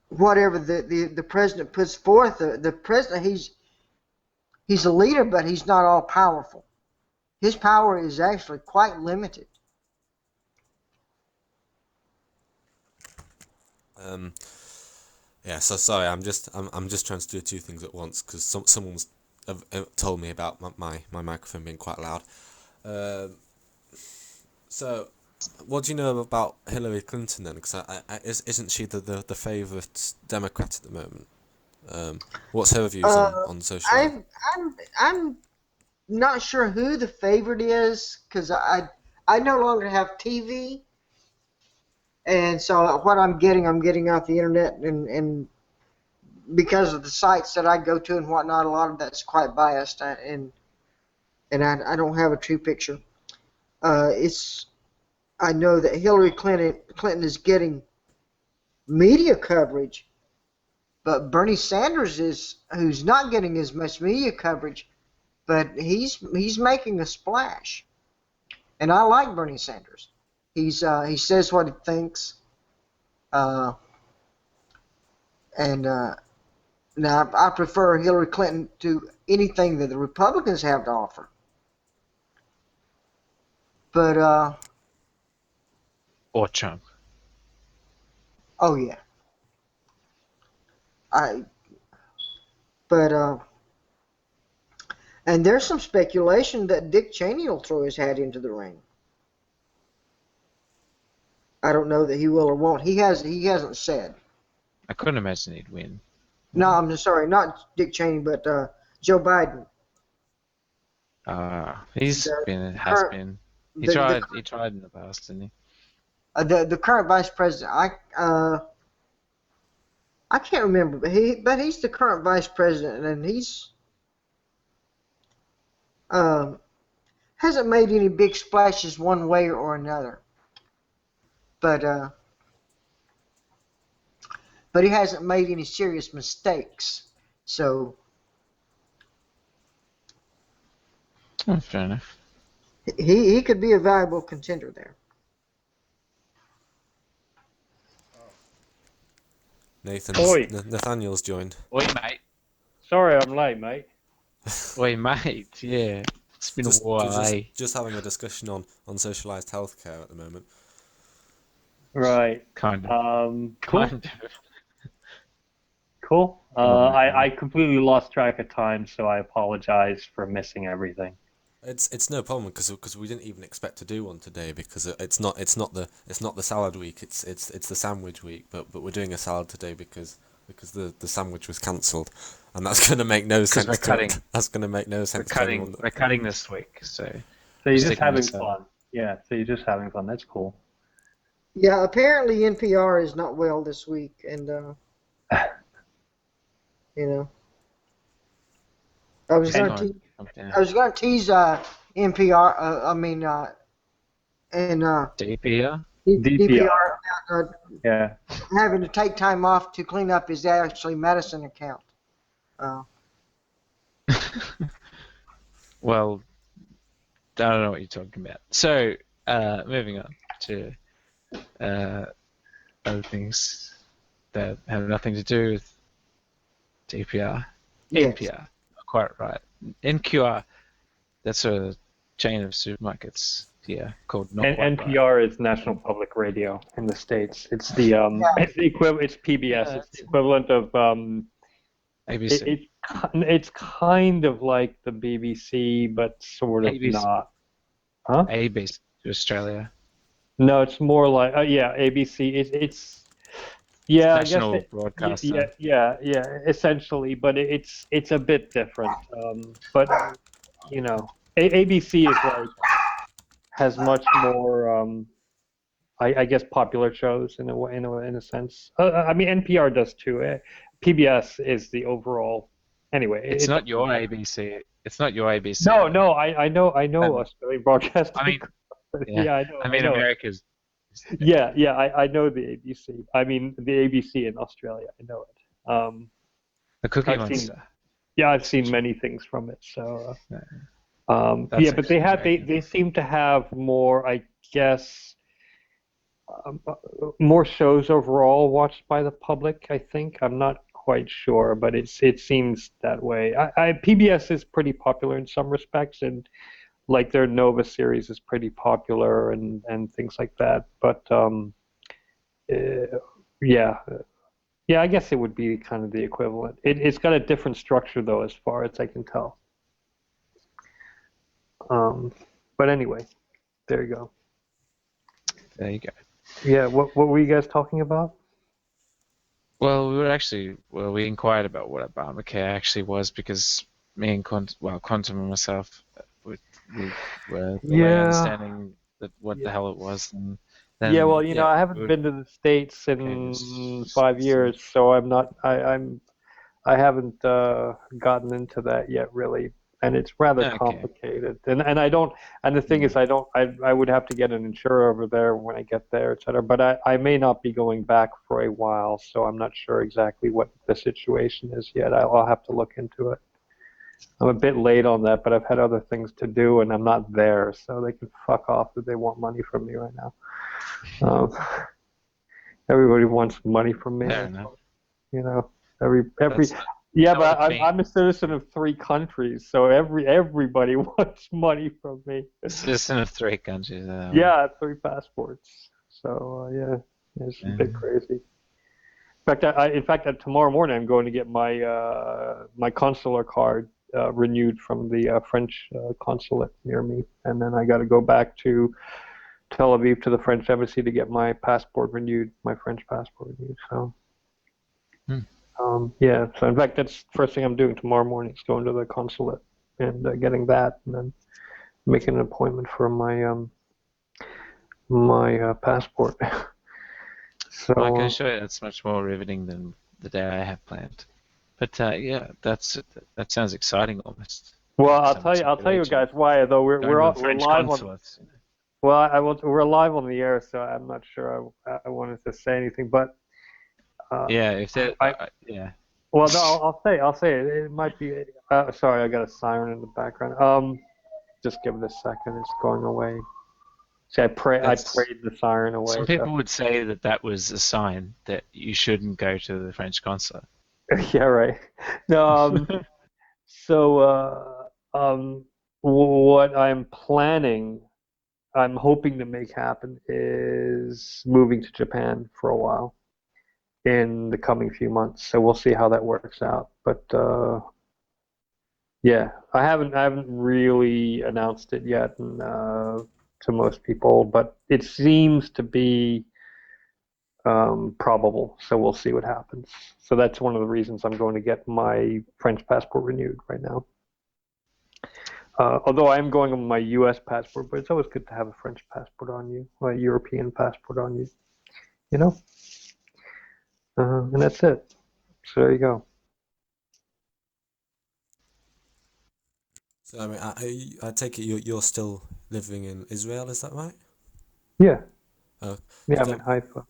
C: whatever the president puts forth. The president, he's a leader, but he's not all powerful. His power is actually quite limited.
E: Yeah. So sorry, I'm just trying to do two things at once because someone's told me about my microphone being quite loud. So, what do you know about Hillary Clinton then? Because isn't she the favourite Democrat at the moment? What's her views on social?
C: I'm not sure who the favorite is because I no longer have TV, and so what I'm getting off the internet, and because of the sites that I go to and whatnot, a lot of that's quite biased, and I don't have a true picture. I know that Hillary Clinton is getting media coverage, but Bernie Sanders who's not getting as much media coverage, but he's making a splash, and I like Bernie Sanders. He says what he thinks, and now I prefer Hillary Clinton to anything that the Republicans have to offer. But
B: or Trump.
C: Oh yeah. And there's some speculation that Dick Cheney will throw his hat into the ring. I don't know that he will or won't. He hasn't said.
B: I couldn't imagine he'd win.
C: No, I'm just sorry, not Dick Cheney, but Joe Biden.
B: He tried in the past, didn't he?
C: the current vice president. I can't remember, but he's the current vice president, and he's hasn't made any big splashes one way or another. But he hasn't made any serious mistakes. So
B: fair enough.
C: he could be a valuable contender there.
E: Nathaniel's joined.
B: Oi, mate.
F: Sorry I'm late, mate.
B: Oi, mate. Yeah. It's been a while.
E: Just having a discussion on socialized healthcare at the moment.
F: Right.
B: Kind of.
F: Cool.
B: Kind of.
F: Cool. I completely lost track of time, so I apologize for missing everything.
E: It's no problem because we didn't even expect to do one today because it's not the salad week, it's the sandwich week, but we're doing a salad today because the sandwich was cancelled, and that's going to make no sense. That's going to make no sense.
B: We're cutting this week, so
F: you're just having fun. Yeah, so you're just having fun. That's cool.
C: Yeah, apparently NPR is not well this week, and you know, I was going to tease NPR.
B: DPR.
C: DPR.
F: Yeah.
C: Having to take time off to clean up his Ashley Madison account.
B: Well, I don't know what you're talking about. So, moving on to other things that have nothing to do with DPR.
C: Yes.
B: NPR, quite right. NQR, that's a chain of supermarkets here called Not Quite
F: NPR is National Public Radio in the States. It's the it's the equivalent. It's PBS. It's the equivalent of
B: ABC.
F: It's kind of like the BBC, but sort of
B: ABC.
F: not. Huh?
B: ABC to Australia.
F: No, it's more like ABC. It's yeah,
B: National
F: I guess
B: broadcaster.
F: Yeah, essentially, but it's a bit different. But you know, ABC is like has much more I guess popular shows in a sense. I mean NPR does too. PBS is the overall. Anyway,
B: it's not your ABC. It's not your ABC.
F: No, I know Australian broadcasting.
B: I mean,
F: yeah, I know.
B: I mean, America's.
F: Yeah, I know the ABC. I mean, the ABC in Australia. I know it.
B: The Cookie Monster.
F: I've seen many things from it. So, but they seem to have more, I guess, more shows overall watched by the public. I think I'm not quite sure, but it seems that way. PBS is pretty popular in some respects, and like their Nova series is pretty popular and things like that. But I guess it would be kind of the equivalent. It's got a different structure though, as far as I can tell. But anyway, there you go.
B: There you go.
F: Yeah, what were you guys talking about?
B: Well, we inquired about what Obamacare actually was because me and Quantum and myself, we were understanding what the hell it was. And then,
F: I haven't been to the States in 5 years, so I'm not. I haven't gotten into that yet, really, and it's rather complicated. And I don't. And the thing is, I would have to get an insurer over there when I get there, etc. But I may not be going back for a while, so I'm not sure exactly what the situation is yet. I'll have to look into it. I'm a bit late on that, but I've had other things to do, and I'm not there, so they can fuck off if they want money from me right now. Everybody wants money from me.
B: Fair enough.
F: You know, but I'm a citizen of 3 countries, so everybody wants money from me.
B: Citizen of 3 countries.
F: Yeah, 3 passports. So it's a bit crazy. In fact, tomorrow morning I'm going to get my consular card renewed from the French consulate near me, and then I got to go back to Tel Aviv to the French embassy to get my passport renewed, my French passport renewed. So, So in fact, that's the first thing I'm doing tomorrow morning is going to the consulate and getting that, and then making an appointment for my my passport. So
B: I can assure you that's much more riveting than the day I have planned. But yeah, that sounds exciting almost.
F: well,
B: Like some
F: I'll tell you
B: privilege and
F: guys why. Though
B: going to the
F: we're
B: French
F: live on.
B: consulates. You know.
F: Well, we're live on the air, so I'm not sure I wanted to say anything, but
B: Yeah, if that,
F: I
B: yeah.
F: well, no, I'll say it. It might be. Sorry, I got a siren in the background. Just give it a second. It's going away. See, I prayed the siren away.
B: Some people would say that that was a sign that you shouldn't go to the French consulate.
F: Yeah, right. No, so what I'm planning, I'm hoping to make happen is moving to Japan for a while in the coming few months. So we'll see how that works out. But yeah, I haven't really announced it yet to most people, but it seems to be probable. So we'll see what happens. So that's one of the reasons I'm going to get my French passport renewed right now. Although I am going on my U.S. passport, but it's always good to have a French passport on you, or a European passport on you, you know? And that's it. So there you go.
E: So I mean, I take it you're still living in Israel, is that right?
F: Yeah.
E: Uh,
F: Yeah, I'm
E: so,
F: in Haifa.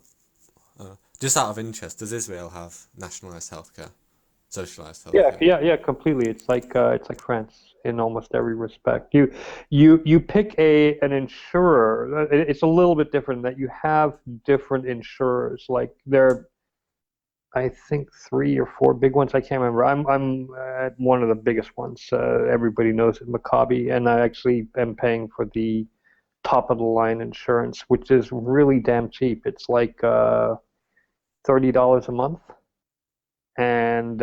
E: just out of interest, does Israel have nationalized healthcare, socialized
F: Yeah,
E: healthcare?
F: yeah, completely. It's like France in almost every respect. You pick an insurer. It's a little bit different that you have different insurers. Like there, I think 3 or 4 big ones. I can't remember. I'm at one of the biggest ones. Everybody knows it, Maccabi, and I actually am paying for the top of the line insurance, which is really damn cheap. It's like $30 a month, and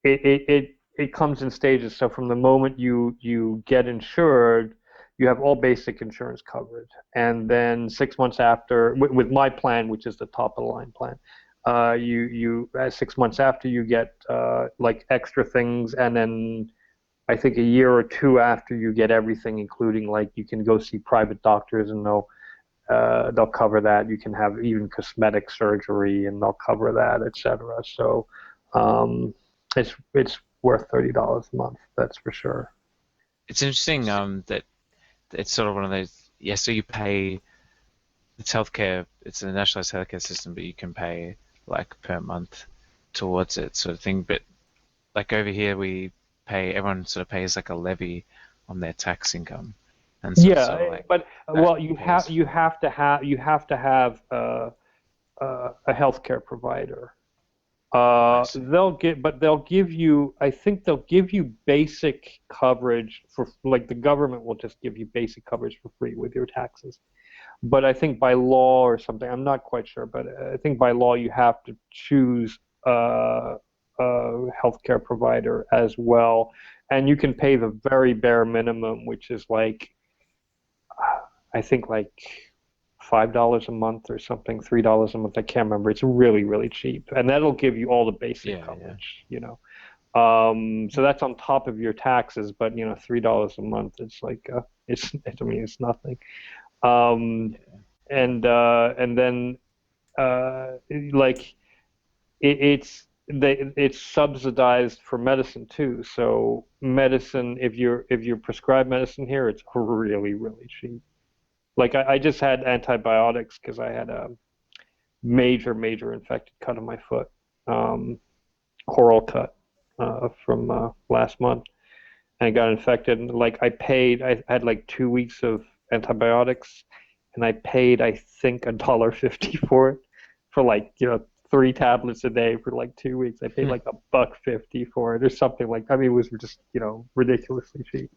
F: it comes in stages. So from the moment you get insured, you have all basic insurance covered, and then 6 months after, with my plan, which is the top of the line plan, you 6 months after you get like extra things, and then I think a year or two after you get everything, including like you can go see private doctors and they'll cover that. You can have even cosmetic surgery and they'll cover that, etc. So it's worth $30 a month, that's for sure.
B: It's interesting that it's sort of one of those. Yeah, so you pay. It's healthcare. It's a nationalized healthcare system, but you can pay like per month towards it, sort of thing. But like over here, we pay. Everyone sort of pays like a levy on their tax income, and so it's sort of
F: Yeah,
B: like
F: but
B: that
F: well,
B: pays
F: you
B: for.
F: have to have a healthcare provider.
B: I see.
F: They'll give you. I think they'll give you basic coverage for like the government will just give you basic coverage for free with your taxes. But I think by law or something, I'm not quite sure, but I think by law you have to choose a healthcare provider as well, and you can pay the very bare minimum, which is like I think like $5 a month or something, $3 a month. I can't remember. It's really, really cheap, and that'll give you all the basic
B: Yeah, yeah.
F: coverage, you know. So that's on top of your taxes, but you know, $3 a month. It's like I mean, it's nothing. Um, and then like it's subsidized for medicine too. So medicine, if you're prescribed medicine here, it's really, really cheap. Like I just had antibiotics because I had a major infected cut on my foot, coral cut from last month, and I got infected. And like I had like 2 weeks of antibiotics, and I paid I think $1.50 for it, for like 3 tablets a day for like 2 weeks. I paid like $1.50 for it or something like. I mean, it was just ridiculously cheap.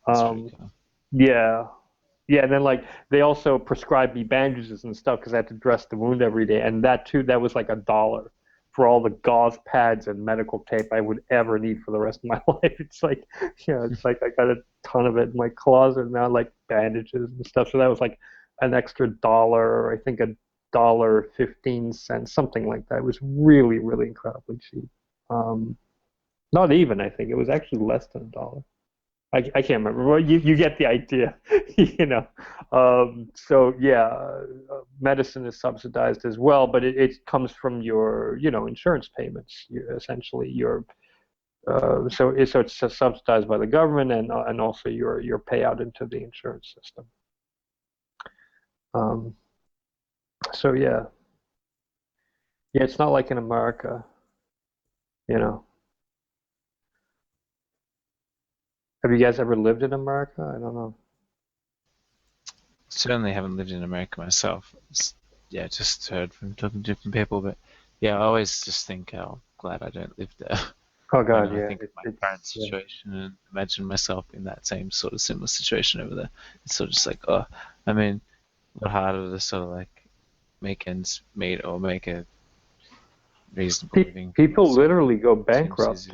B: That's pretty
F: Um,
B: cool.
F: yeah. Yeah, and then like they also prescribed me bandages and stuff because I had to dress the wound every day, and that too, that was like $1 for all the gauze pads and medical tape I would ever need for the rest of my life. It's like, it's like I got a ton of it in my closet now, like bandages and stuff. So that was like an extra dollar, I think $1.15, something like that. It was really, really incredibly cheap. Not even, I think it was actually less than $1. I can't remember. Well, you get the idea, you know. So yeah, medicine is subsidized as well, but it comes from your, insurance payments. Essentially, so it's subsidized by the government and also your payout into the insurance system. So yeah, it's not like in America, you know. Have you guys ever lived in America? I don't know.
B: Certainly haven't lived in America myself. Yeah, just heard from talking to different people, but yeah, I always just think how glad I don't live there.
F: Oh God,
B: I
F: yeah.
B: think of my current situation and imagine myself in that same sort of similar situation over there. It's sort of just like, oh, I mean, what harder to sort of like make ends meet or make a reasonable living.
F: People literally go bankrupt.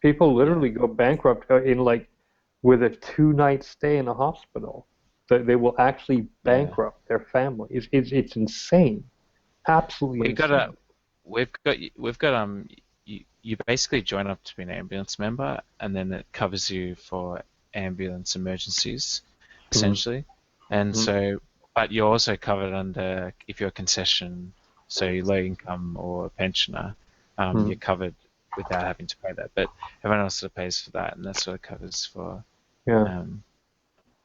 F: People literally go bankrupt in like with a 2-night stay in a hospital. They will actually bankrupt their family. It's insane, absolutely insane.
B: We've got you basically join up to be an ambulance member, and then it covers you for ambulance emergencies, essentially. And so, but you're also covered under, if you're a concession, so you're low income or a pensioner, you're covered without having to pay that. But everyone else sort of pays for that, and that sort of covers for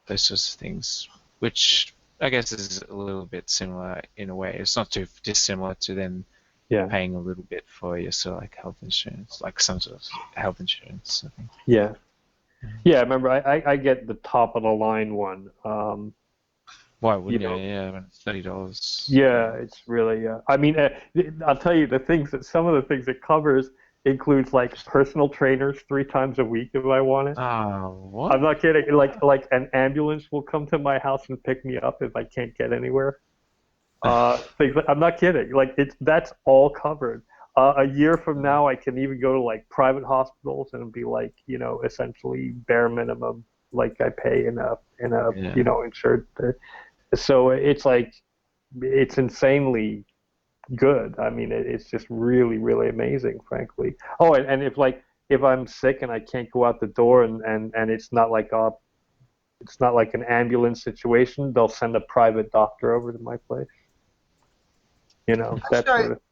B: those sorts of things, which I guess is a little bit similar in a way. It's not too dissimilar to then paying a little bit for your sort of like health insurance, like some sort of health insurance, I think.
F: Yeah. Remember, I get the top of the line one.
B: Why wouldn't you? Yeah, when it's $30.
F: Yeah, it's really. I mean, I'll tell you some of the things it covers includes like personal trainers 3 times a week if I want it.
B: Oh, what?
F: I'm not kidding. Like an ambulance will come to my house and pick me up if I can't get anywhere. Things like, I'm not kidding. Like that's all covered. A year from now, I can even go to like private hospitals and be like, essentially bare minimum, like I pay in a insured. So it's like, it's insanely good. I mean, it's just really, really amazing, frankly. Oh, and if I'm sick and I can't go out the door and it's not like an ambulance situation, they'll send a private doctor over to my place. That's
C: sort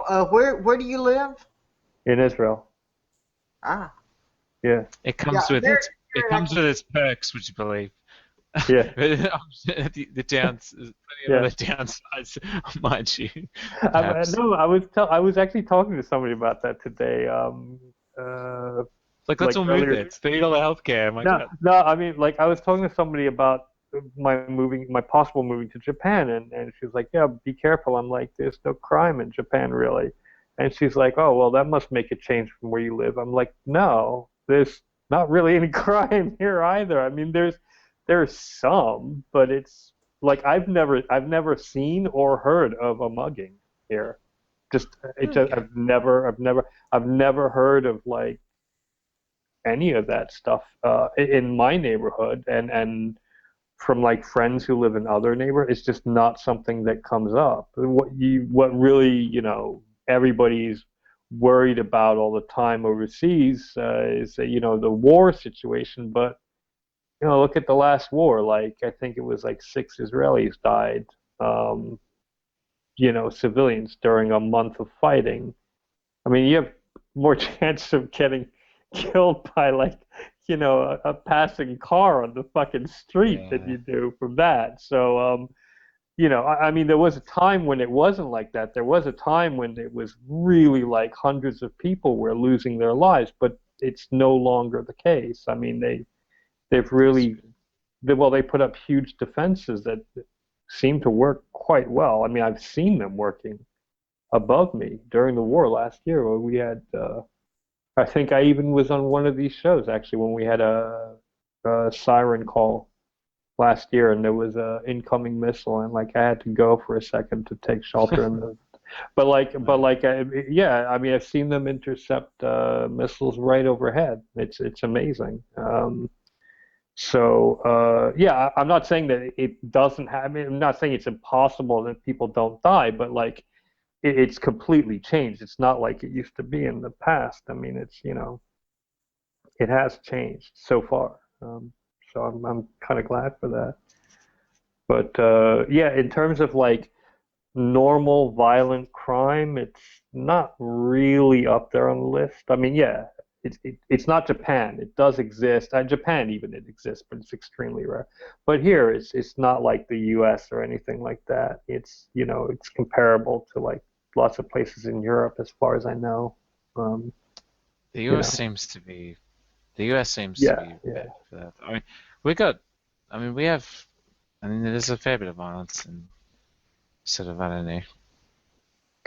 C: of. Where do you live?
F: In Israel.
C: Ah.
F: Yeah.
B: It comes with its perks, would you believe?
F: Yeah.
B: the downsides, mind you.
F: No, I was actually talking to somebody about that today.
B: Let's all move there. It's $30 healthcare.
F: No, I mean, like I was talking to somebody about my possible moving to Japan, and she was like, yeah, be careful. I'm like, there's no crime in Japan really. And she's like, oh, well, that must make a change from where you live. I'm like, no, there's not really any crime here either. I mean, there's some, but it's like I've never seen or heard of a mugging here. I've never heard of like any of that stuff in my neighborhood, and from like friends who live in other neighborhoods, it's just not something that comes up. What really everybody's worried about all the time overseas is the war situation, but look at the last war. Like, I think it was like 6 Israelis died, civilians during a month of fighting. I mean, you have more chance of getting killed by like, a passing car on the fucking street than you do from that. So, I mean, there was a time when it wasn't like that. There was a time when it was really like hundreds of people were losing their lives, but it's no longer the case. I mean, they've really, they put up huge defenses that seem to work quite well. I mean, I've seen them working above me during the war last year, where we had, I think I even was on one of these shows actually when we had a siren call last year, and there was a incoming missile, and like I had to go for a second to take shelter in the. Yeah, I mean, I've seen them intercept missiles right overhead. It's amazing. Yeah, I'm not saying that it doesn't have. I mean, I'm not saying it's impossible that people don't die, but like it's completely changed. It's not like it used to be in the past. I mean, it's it has changed so far. So I'm kind of glad for that. But yeah, in terms of like normal violent crime, it's not really up there on the list. I mean, yeah, it's not Japan. It does exist. Japan even it exists, but it's extremely rare. But here, it's not like the U.S. or anything like that. It's it's comparable to like lots of places in Europe, as far as I know. Um,
B: The
F: you
B: US
F: know,
B: seems to be the US seems to
F: yeah,
B: be
F: yeah,
B: better for that. I mean, we got. I mean, we have. I mean, there's a fair bit of violence and sort of I don't know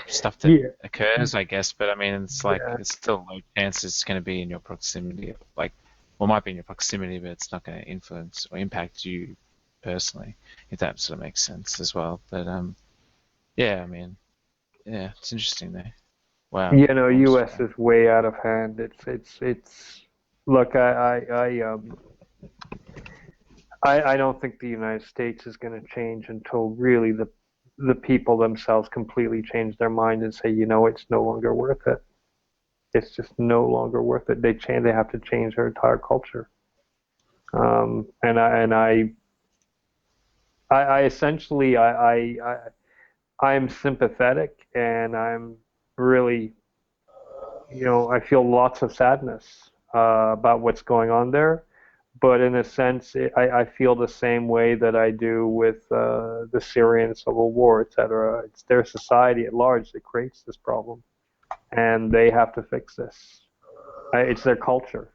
B: stuff that
F: yeah,
B: occurs, I guess. But I mean, it's like
F: yeah.
B: it's still low chance it's going to be in your proximity. Like, well, it might be in your proximity, but it's not going to influence or impact you personally, if that sort of makes sense as well. But yeah, I mean, yeah, it's interesting though. Wow.
F: U.S. is way out of hand. It's. Look, I don't think the United States is going to change until really the people themselves completely change their mind and say, it's no longer worth it. It's just no longer worth it. They have to change their entire culture. I essentially I'm sympathetic, and I'm really, I feel lots of sadness about what's going on there. But in a sense, I feel the same way that I do with the Syrian civil war, etc. It's their society at large that creates this problem, and they have to fix this. It's their culture,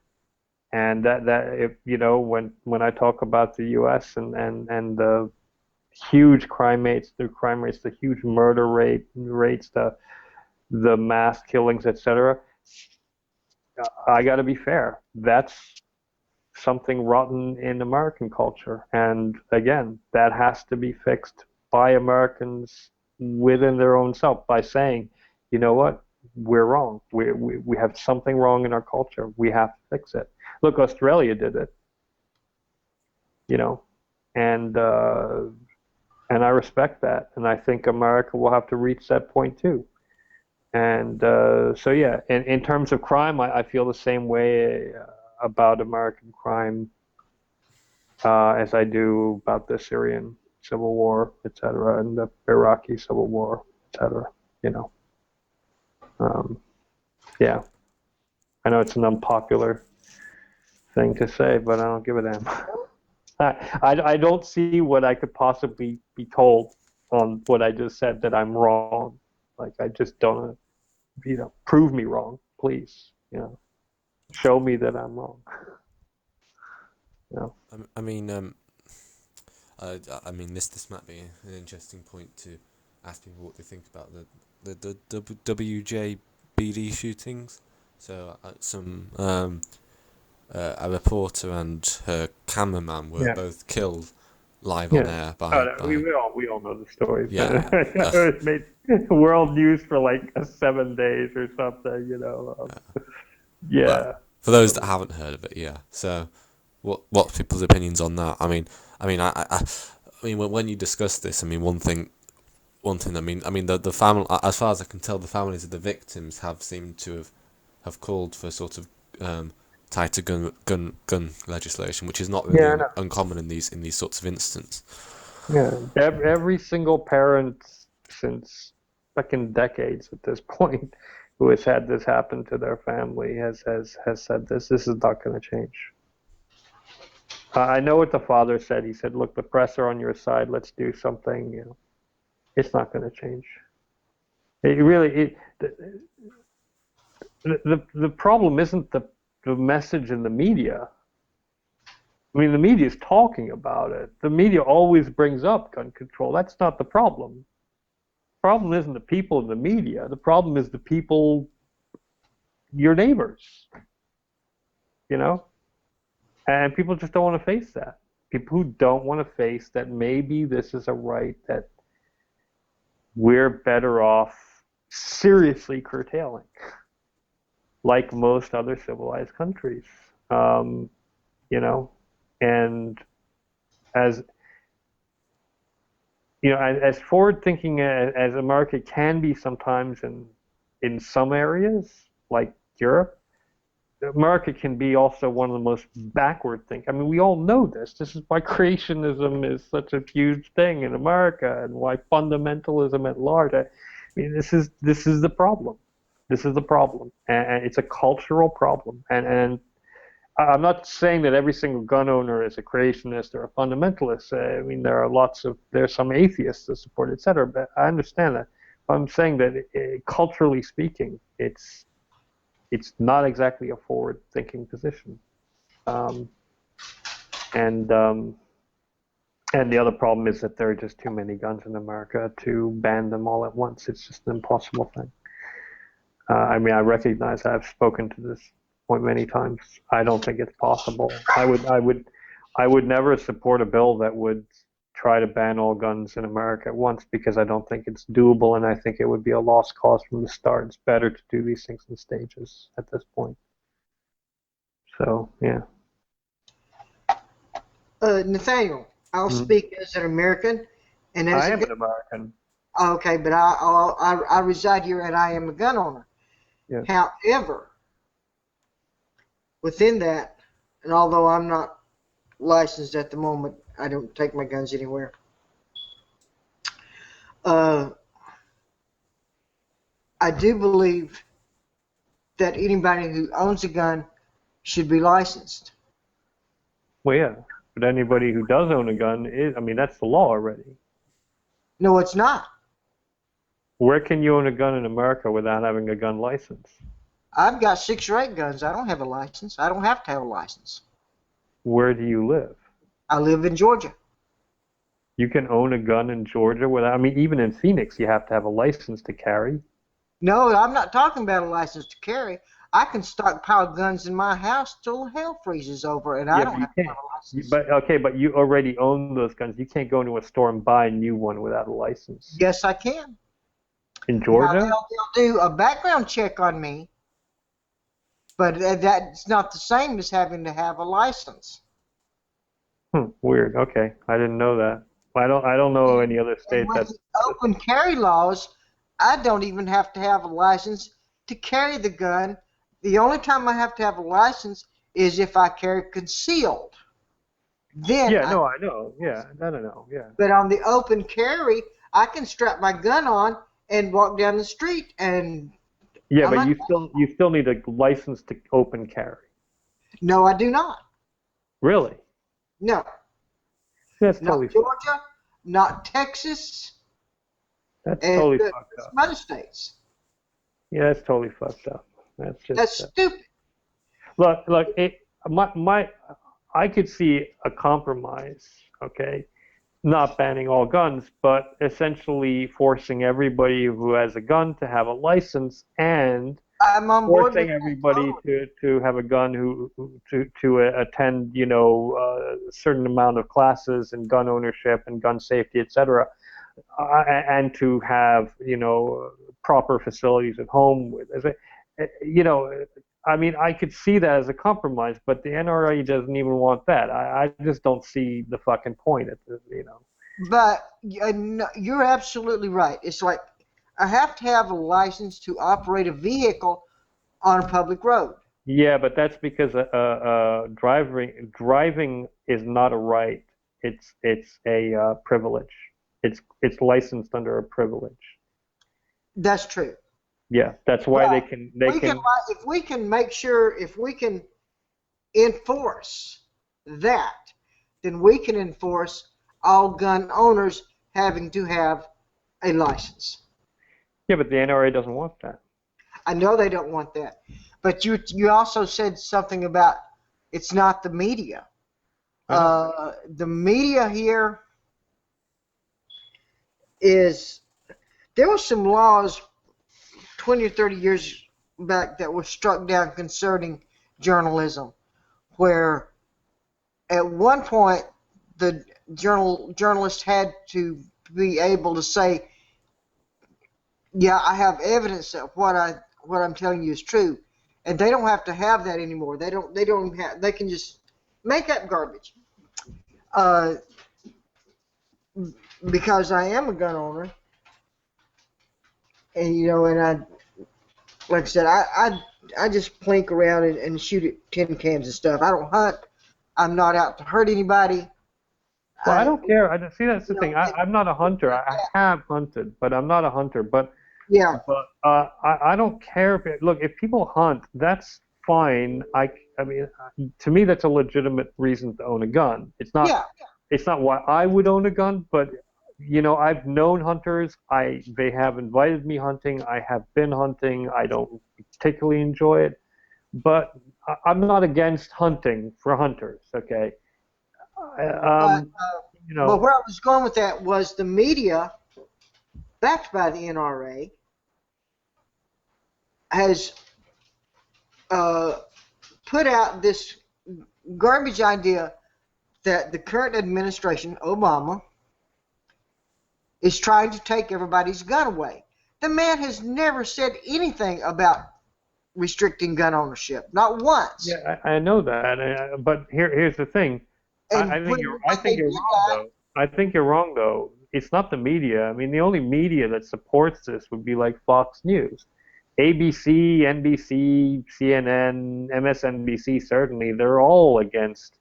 F: and that if when I talk about the U.S. and the huge crime rates, the huge murder rates, the mass killings, etc. I got to be fair. That's something rotten in American culture. And again, that has to be fixed by Americans within their own self by saying, you know what, we're wrong. We have something wrong in our culture. We have to fix it. Look, Australia did it, you know, and uh, and I respect that. And I think America will have to reach that point too. And so, yeah, in terms of crime, I feel the same way about American crime as I do about the Syrian civil war, etc., and the Iraqi civil war, etc. You know, um, yeah, I know it's an unpopular thing to say, but I don't give a damn. I don't see what I could possibly be told on what I just said that I'm wrong. Like I just don't, prove me wrong, please. Show me that I'm wrong. You know.
E: I mean, I mean, this might be an interesting point to ask people what they think about the WJBD shootings. So a reporter and her cameraman were
F: Yeah.
E: both killed live on
F: Yeah.
E: air by
F: We all know the story.
E: Yeah.
F: It made world news for like 7 days or something. Yeah.
E: Well, for those that haven't heard of it, yeah. So, what's people's opinions on that? I mean, when you discuss this, I mean, one thing. The family, as far as I can tell, the families of the victims have seemed to have called for sort of tighter gun legislation, which is not really
F: Yeah, I know.
E: uncommon in these sorts of instances.
F: Yeah. Every single parent since fucking decades at this point who has had this happen to their family has said this is not going to change. I know what the father said. He said, "Look, the press are on your side. Let's do something." It's not going to change. The problem isn't the message in the media. I mean, the media is talking about it. The media always brings up gun control. That's not the problem. The problem isn't the people in the media. The problem is the people, your neighbors, and people just don't want to face that. People who don't want to face that maybe this is a right that we're better off seriously curtailing, like most other civilized countries. Um, and as as forward thinking as America can be sometimes in some areas like Europe, America can be also one of the most backward things. I mean, we all know this. This is why creationism is such a huge thing in America, and why fundamentalism at large. I mean, this is the problem. This is the problem, and it's a cultural problem. And I'm not saying that every single gun owner is a creationist or a fundamentalist. I mean, there's some atheists that support it, etc. But I understand that. But I'm saying that culturally speaking, it's not exactly a forward-thinking position. And the other problem is that there are just too many guns in America to ban them all at once. It's just an impossible thing. I mean, I recognize I've spoken to this point many times. I don't think it's possible. I would never support a bill that would try to ban all guns in America at once, because I don't think it's doable, and I think it would be a lost cause from the start. It's better to do these things in stages at this point. So, yeah.
C: Nathaniel, I'll speak as an American, and as
F: I am an American.
C: Okay, but I reside here, and I am a gun owner.
F: Yes.
C: However, within that, and although I'm not licensed at the moment, I don't take my guns anywhere. I do believe that anybody who owns a gun should be licensed.
F: Well, yeah, but anybody who does own a gun I mean, that's the law already.
C: No, it's not.
F: Where can you own a gun in America without having a gun license?
C: I've got 6 or 8 guns. I don't have a license. I don't have to have a license.
F: Where do you live?
C: I live in Georgia.
F: You can own a gun in Georgia without, I mean, even in Phoenix, you have to have a license to carry.
C: No, I'm not talking about a license to carry. I can stockpile guns in my house till hell freezes over, and I don't have to have a license.
F: But you already own those guns. You can't go into a store and buy a new one without a license.
C: Yes, I can.
F: In Georgia?
C: Now, they'll do a background check on me, but that's not the same as having to have a license.
F: Weird. Okay, I didn't know that. I don't know any other state that's
C: open carry laws. I don't even have to have a license to carry the gun. The only time I have to have a license is if I carry concealed. Then
F: I know. Yeah, I don't know. Yeah.
C: But on the open carry, I can strap my gun on and walk down the street and.
F: Yeah, but you still need a license to open carry.
C: No, I do not.
F: Really?
C: No.
F: That's
C: not
F: totally
C: Georgia, not Texas.
F: That's totally fucked up.
C: Some other states.
F: Yeah, that's totally fucked up. That's
C: stupid.
F: Look. I could see a compromise. Okay, not banning all guns, but essentially forcing everybody who has a gun to have a license, and forcing everybody to have a gun to attend, a certain amount of classes in gun ownership and gun safety, etc., and to have proper facilities at home with, I mean, I could see that as a compromise, but the NRA doesn't even want that. I just don't see the fucking point at this,
C: But you're absolutely right. It's like I have to have a license to operate a vehicle on a public road.
F: Yeah, but that's because driving is not a right. It's a privilege. It's licensed under a privilege.
C: That's true.
F: Yeah, that's why they can.
C: If we can enforce that, then we can enforce all gun owners having to have a license.
F: Yeah, but the NRA doesn't want that.
C: I know they don't want that, but you also said something about it's not the media. The media here is there were some laws 20 or 30 years back that were struck down concerning journalism, where at one point the journalist had to be able to say, yeah, I have evidence that what I'm telling you is true, and they don't have to have that anymore. They can just make up garbage. Because I am a gun owner, and and like I said, just plink around and shoot at tin cans and stuff. I don't hunt. I'm not out to hurt anybody.
F: Well, I don't care. See, that's the thing. I'm not a hunter. I have hunted, but I'm not a hunter. But
C: yeah.
F: But I don't care if look, if people hunt, that's fine. I mean, to me, that's a legitimate reason to own a gun. It's not.
C: Yeah.
F: It's not why I would own a gun, but I've known hunters. They have invited me hunting. I have been hunting. I don't particularly enjoy it, but I'm not against hunting for hunters. Okay.
C: But where I was going with that was the media, backed by the NRA, has put out this garbage idea that the current administration, Obama, is trying to take everybody's gun away. The man has never said anything about restricting gun ownership, not once.
F: Yeah, I know that, but here's the thing. I think you're wrong, though. I think you're wrong, though. It's not the media. I mean, the only media that supports this would be like Fox News. ABC, NBC, CNN, MSNBC, certainly, they're all against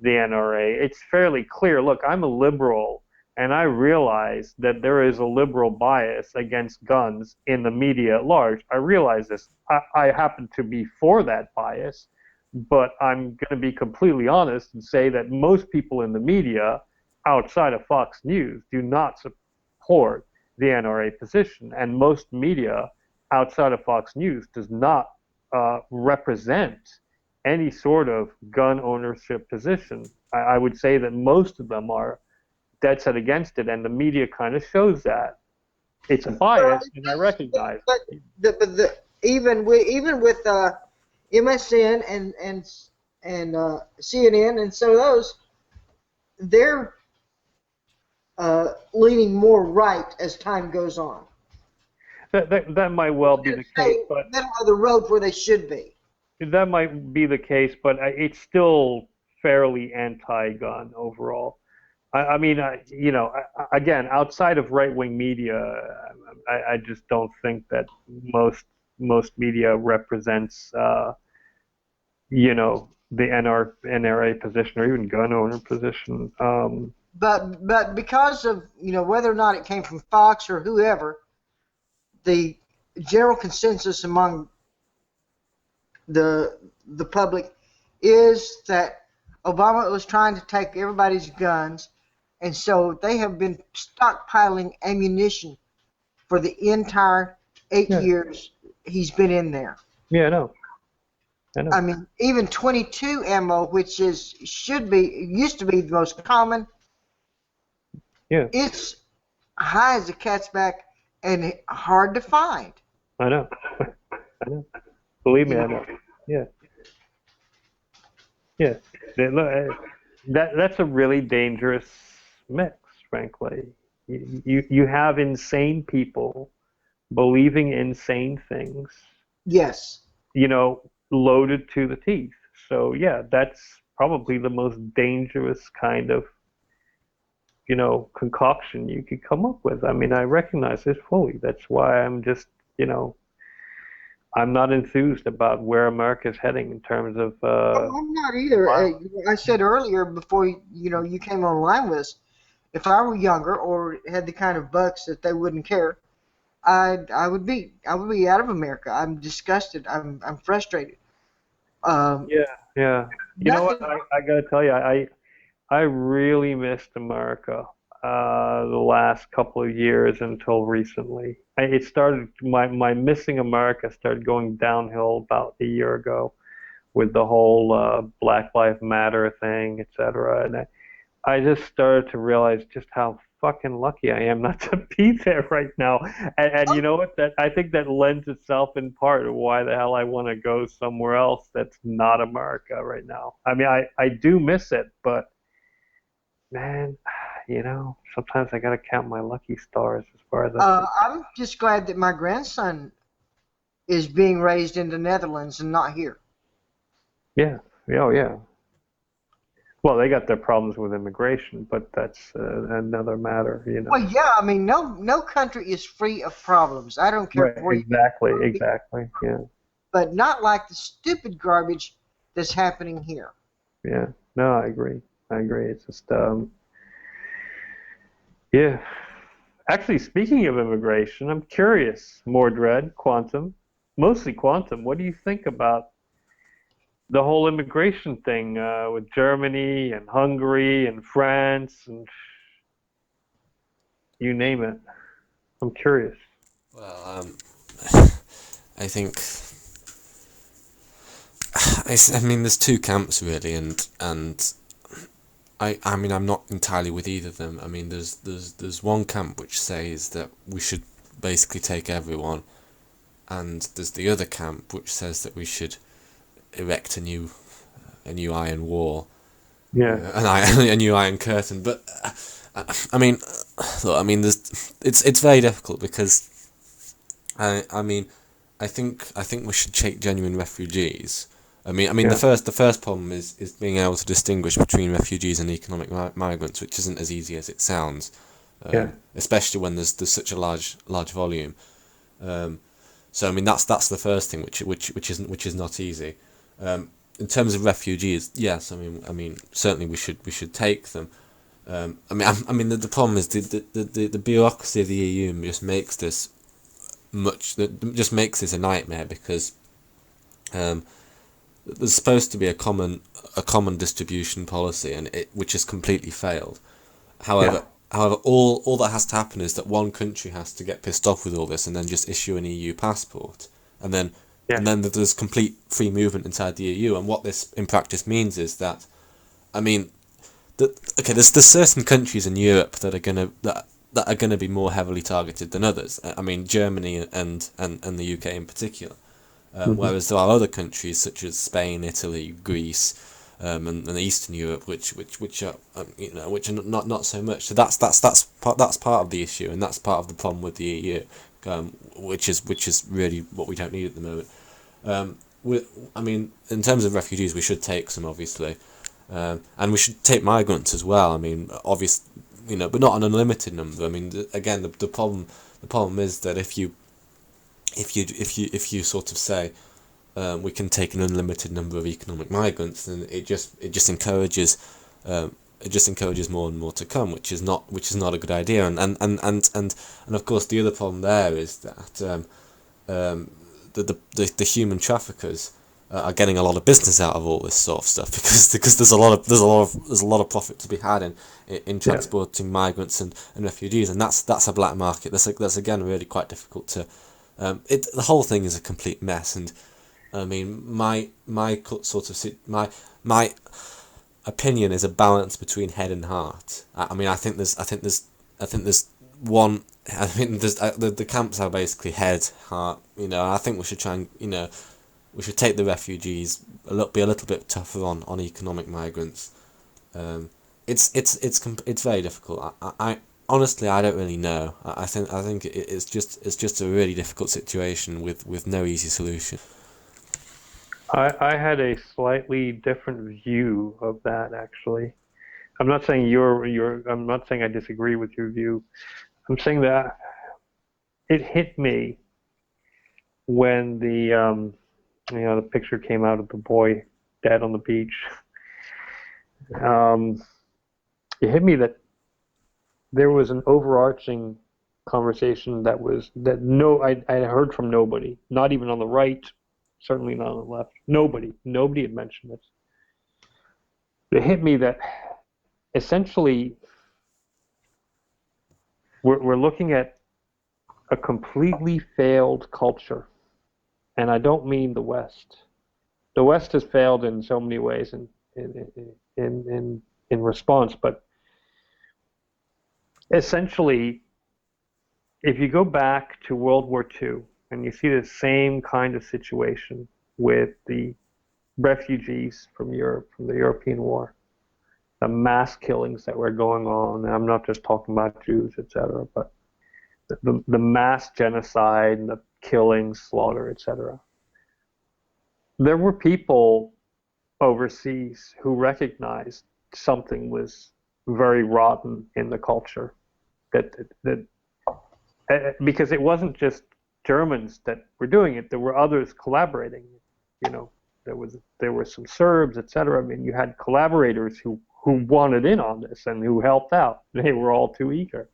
F: the NRA. It's fairly clear. Look, I'm a liberal, and I realize that there is a liberal bias against guns in the media at large. I realize this. I happen to be for that bias, but I'm going to be completely honest and say that most people in the media outside of Fox News do not support the NRA position, and most media outside of Fox News does not represent any sort of gun ownership position. I would say that most of them are dead set against it, and the media kind of shows that. It's a bias, and I recognize it.
C: But even with MSN and CNN and some of those, they're leaning more right as time goes on.
F: That might well be the case, but
C: middle of the road where they should be.
F: That might be the case, but it's still fairly anti-gun overall. I mean, again, outside of right-wing media, I just don't think that most media represents, the NRA position or even gun owner position.
C: But because of whether or not it came from Fox or whoever, the general consensus among the public is that Obama was trying to take everybody's guns, and so they have been stockpiling ammunition for the entire 8 years he's been in there.
F: Yeah, I know.
C: I mean, even 22 ammo, which used to be the most common.
F: Yeah.
C: It's high as a cat's back and hard to find.
F: I know. I know. Believe me, I know. Yeah. Yeah. That's a really dangerous mix, frankly. You have insane people believing insane things.
C: Yes.
F: Loaded to the teeth. So yeah, that's probably the most dangerous kind of concoction you could come up with. I mean, I recognize this fully. That's why I'm just, I'm not enthused about where America's heading in terms of.
C: I'm not either. I said earlier before you came online with us, if I were younger or had the kind of bucks that they wouldn't care, I would be out of America. I'm disgusted. I'm frustrated.
F: Yeah. You know what? I gotta tell you, I really missed America the last couple of years until recently. It started, my missing America started going downhill about a year ago with the whole Black Lives Matter thing, etc. And I just started to realize just how fucking lucky I am not to be there right now. And you know what? I think that lends itself in part to why the hell I want to go somewhere else that's not America right now. I mean, I do miss it, but man, sometimes I got to count my lucky stars as far as
C: I'm just glad that my grandson is being raised in the Netherlands and not here.
F: Yeah. Oh, yeah. Well, they got their problems with immigration, but that's another matter,
C: Well, yeah, I mean, no country is free of problems. I don't care
F: right, exactly, yeah.
C: but not like the stupid garbage that's happening here.
F: Yeah, no, I agree. It's just, yeah. Actually, speaking of immigration, I'm curious, Mordred, mostly quantum, what do you think about the whole immigration thing with Germany and Hungary and France and you name it? I'm curious.
E: Well, I think I mean there's two camps really, and I mean I'm not entirely with either of them. I mean there's one camp which says that we should basically take everyone, and there's the other camp which says that we should erect a new iron wall, a new iron curtain. But I mean, look, I mean it's very difficult because I mean I think we should take genuine refugees. I mean, the first problem is being able to distinguish between refugees and economic migrants, which isn't as easy as it sounds, especially when there's such a large volume. So I mean that's the first thing which is not easy. In terms of refugees, yes, I mean certainly we should take them. I mean the problem is the bureaucracy of the EU just makes this a nightmare because there's supposed to be a common distribution policy, and which has completely failed. However, all that has to happen is that one country has to get pissed off with all this and then just issue an EU passport, and then there's complete free movement inside the EU. And what this in practice means is that, I mean, there's certain countries in Europe that are gonna be more heavily targeted than others. I mean, Germany and the UK in particular. Whereas there are other countries such as Spain, Italy, Greece, and Eastern Europe, which are which are not so much. So that's part of the issue, and that's part of the problem with the EU, which is really what we don't need at the moment. I mean, in terms of refugees, we should take some, obviously, and we should take migrants as well. I mean, but not an unlimited number. I mean, again, the problem is that if you sort of say we can take an unlimited number of economic migrants, then it just encourages more and more to come, which is not a good idea. And of course the other problem there is that the human traffickers are getting a lot of business out of all this sort of stuff because there's a lot of profit to be had in transporting migrants and refugees, and that's a black market. That's again really quite difficult to. The whole thing is a complete mess, and I mean my opinion is a balance between head and heart. I mean I think there's the camps are basically head, heart. I think we should try and we should take the refugees, be a little bit tougher on economic migrants. It's very difficult. I honestly, I don't really know. I think it's just a really difficult situation with no easy solution.
F: I had a slightly different view of that, actually. I'm not saying I'm not saying I disagree with your view. I'm saying that it hit me when the picture came out of the boy dead on the beach. It hit me that there was an overarching conversation that I heard from nobody, not even on the right, certainly not on the left. Nobody had mentioned this. It hit me that essentially we're looking at a completely failed culture, and I don't mean the West. The West has failed in so many ways in response, but essentially, if you go back to World War II and you see the same kind of situation with the refugees from Europe, from the European War, the mass killings that were going on, and I'm not just talking about Jews, etc., but the mass genocide and the killings, slaughter, etc. There were people overseas who recognized something was very rotten in the culture. That because it wasn't just Germans that were doing it. There were others collaborating. You know, there were some Serbs, etc. I mean, you had collaborators who wanted in on this and who helped out. They were all too eager.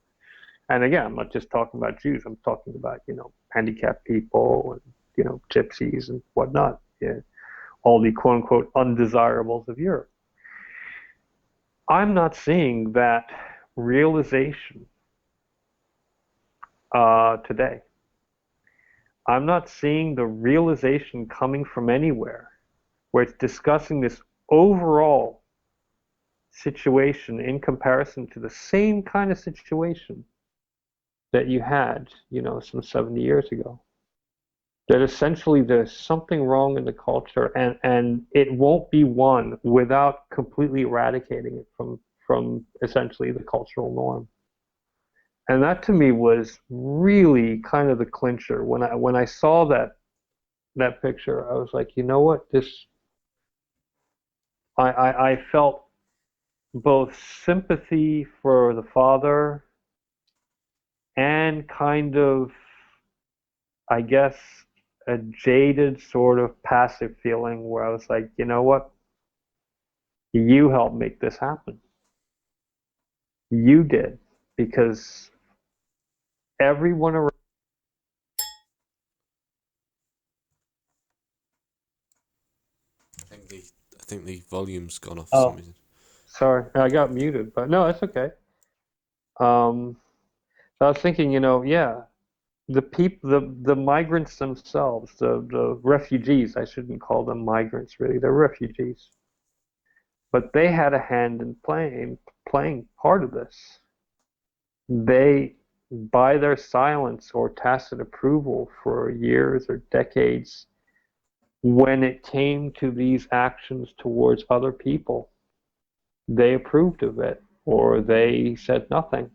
F: And again, I'm not just talking about Jews. I'm talking about, you know, handicapped people and, you know, gypsies and whatnot. Yeah, all the quote unquote undesirables of Europe. I'm not seeing that realization today. I'm not seeing the realization coming from anywhere where it's discussing this overall situation in comparison to the same kind of situation that you had, you know, some 70 years ago. That essentially there's something wrong in the culture, and it won't be won without completely eradicating it from essentially the cultural norm. And that to me was really kind of the clincher. When I saw that picture, I was like, you know what, I felt both sympathy for the father and kind of, I guess, a jaded sort of passive feeling where I was like, you know what? You helped make this happen. You did. Because everyone around.
E: I think the volume's gone off for some reason.
F: Sorry, I got muted, but no, it's okay. So I was thinking, you know, yeah, the migrants themselves, the refugees, I shouldn't call them migrants really, they're refugees. But they had a hand in playing part of this. They, by their silence or tacit approval for years or decades, when it came to these actions towards other people, they approved of it or they said nothing.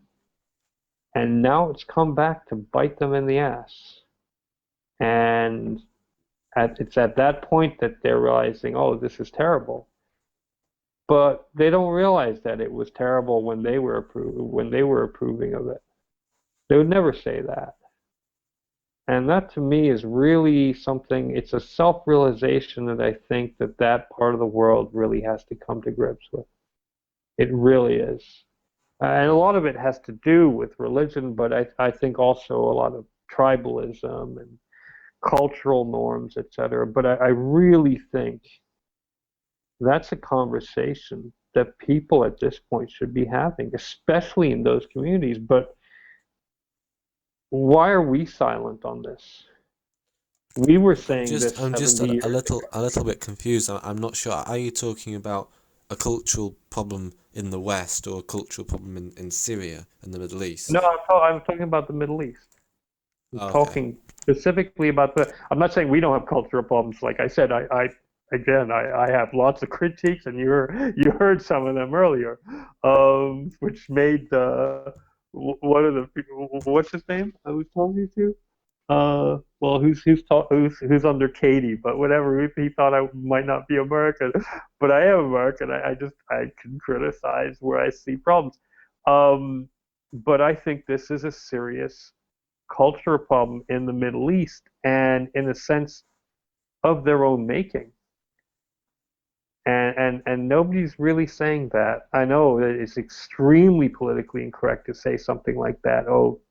F: And now it's come back to bite them in the ass. And it's at that point that they're realizing, oh, this is terrible. But they don't realize that it was terrible when they were approving of it. They would never say that. And that to me is really something, it's a self-realization that I think that part of the world really has to come to grips with. It really is. And a lot of it has to do with religion, but I think also a lot of tribalism and cultural norms, etc. But I really think that's a conversation that people at this point should be having, especially in those communities. But why are we silent on this? We were saying
E: I'm just a little bit confused. I'm not sure. Are you talking about a cultural problem in the West or a cultural problem in Syria and the Middle East?
F: No, I'm talking about the Middle East. I'm talking specifically about I'm not saying we don't have cultural problems. Like I said, I have lots of critiques, and you heard some of them earlier, which made one of the people, what's his name I was talking to? Well, who's under Katie, but whatever. He thought I might not be American, but I am American. I can criticize where I see problems. But I think this is a serious cultural problem in the Middle East, and in a sense of their own making. And nobody's really saying that. I know that it's extremely politically incorrect to say something like that. Oh,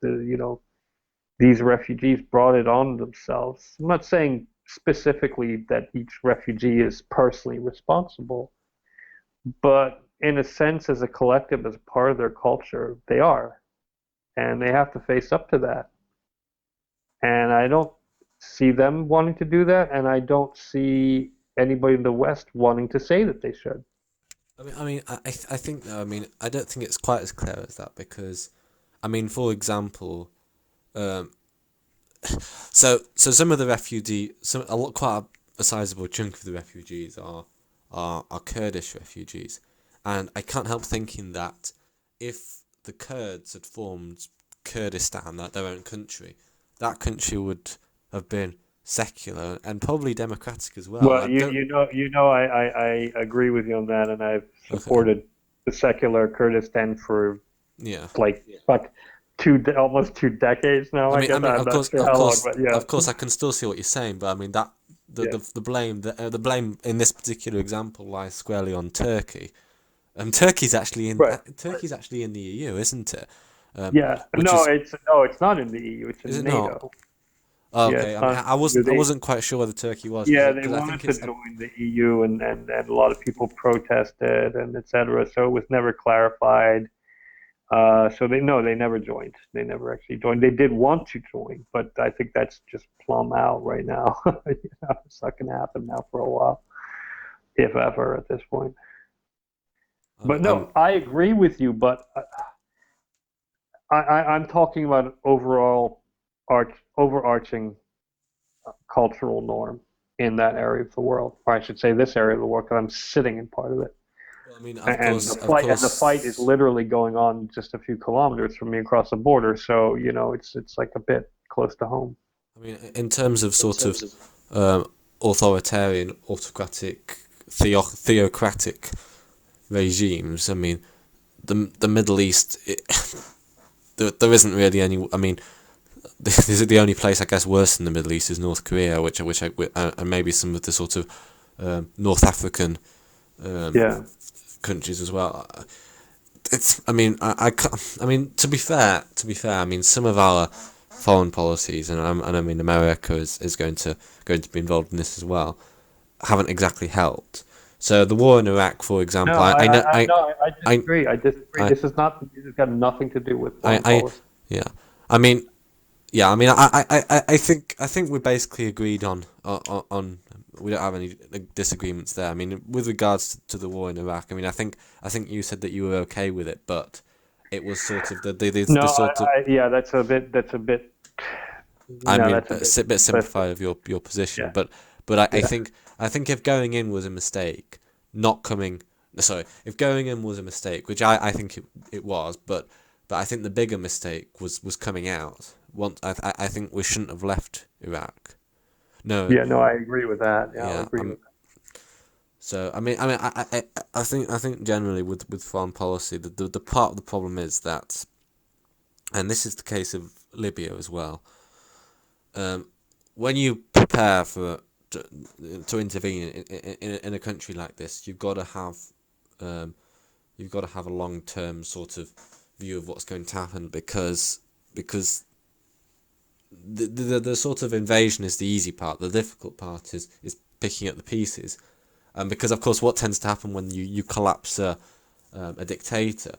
F: these refugees brought it on themselves. I'm not saying specifically that each refugee is personally responsible, but in a sense, as a collective, as a part of their culture, they are. And they have to face up to that. And I don't see them wanting to do that, and I don't see anybody in the West wanting to say that they should.
E: I think I don't think it's quite as clear as that, because, for example, so some of the quite a sizable chunk of the refugees are Kurdish refugees, and I can't help thinking that if the Kurds had formed Kurdistan, their own country, that country would have been secular and probably democratic as well.
F: Well, I agree with you on that, and I've supported the secular Kurdistan for almost 2 decades now. I guess I'm not sure how long, but yeah.
E: Of course, I can still see what you're saying, but I mean that the blame in this particular example lies squarely on Turkey. Turkey's actually in the EU, isn't it?
F: Yeah. No, it's not in the EU. It's in
E: Is it
F: NATO.
E: not? Oh, okay.
F: Yeah,
E: I wasn't quite sure whether Turkey was.
F: Yeah, they wanted to join the EU, and a lot of people protested and etc. So it was never clarified. So they never joined. They never actually joined. They did want to join, but I think that's just plumb out right now. It's not going to happen now for a while, if ever, at this point. But no, I agree with you. But I'm talking about overarching cultural norm in that area of the world, or I should say this area of the world, because I'm sitting in part of it.
E: Well, I mean,
F: the fight is literally going on just a few kilometers from me across the border, so it's like a bit close to home.
E: I mean, in terms of authoritarian, autocratic, theocratic regimes, I mean, the Middle East, there isn't really any. I mean, this is the only place I guess worse than the Middle East is North Korea, and maybe some of the sort of North African countries as well. It's. I mean, I mean, to be fair, I mean, some of our foreign policies, and I mean, America is going to be involved in this as well, haven't exactly helped. So the war in Iraq, for example,
F: I disagree. This has got nothing to do with foreign policy.
E: Yeah. I mean, I think we're basically agreed on we don't have any disagreements there. I mean, with regards to the war in Iraq, I mean, I think you said that you were okay with it, but it was sort of
F: that's a bit.
E: I mean, it's a bit simplified of your position,
F: yeah.
E: but I think if going in was a mistake, if going in was a mistake, which I think it was, but I think the bigger mistake was coming out. I think we shouldn't have left Iraq. No.
F: Yeah, no, I agree with that. Yeah, I agree with that.
E: So I think generally with foreign policy, the part of the problem is that, and this is the case of Libya as well. When you prepare to intervene in a country like this, you've got to have a long-term sort of view of what's going to happen, because the sort of invasion is the easy part. The difficult part is picking up the pieces, because of course what tends to happen when you collapse a dictator,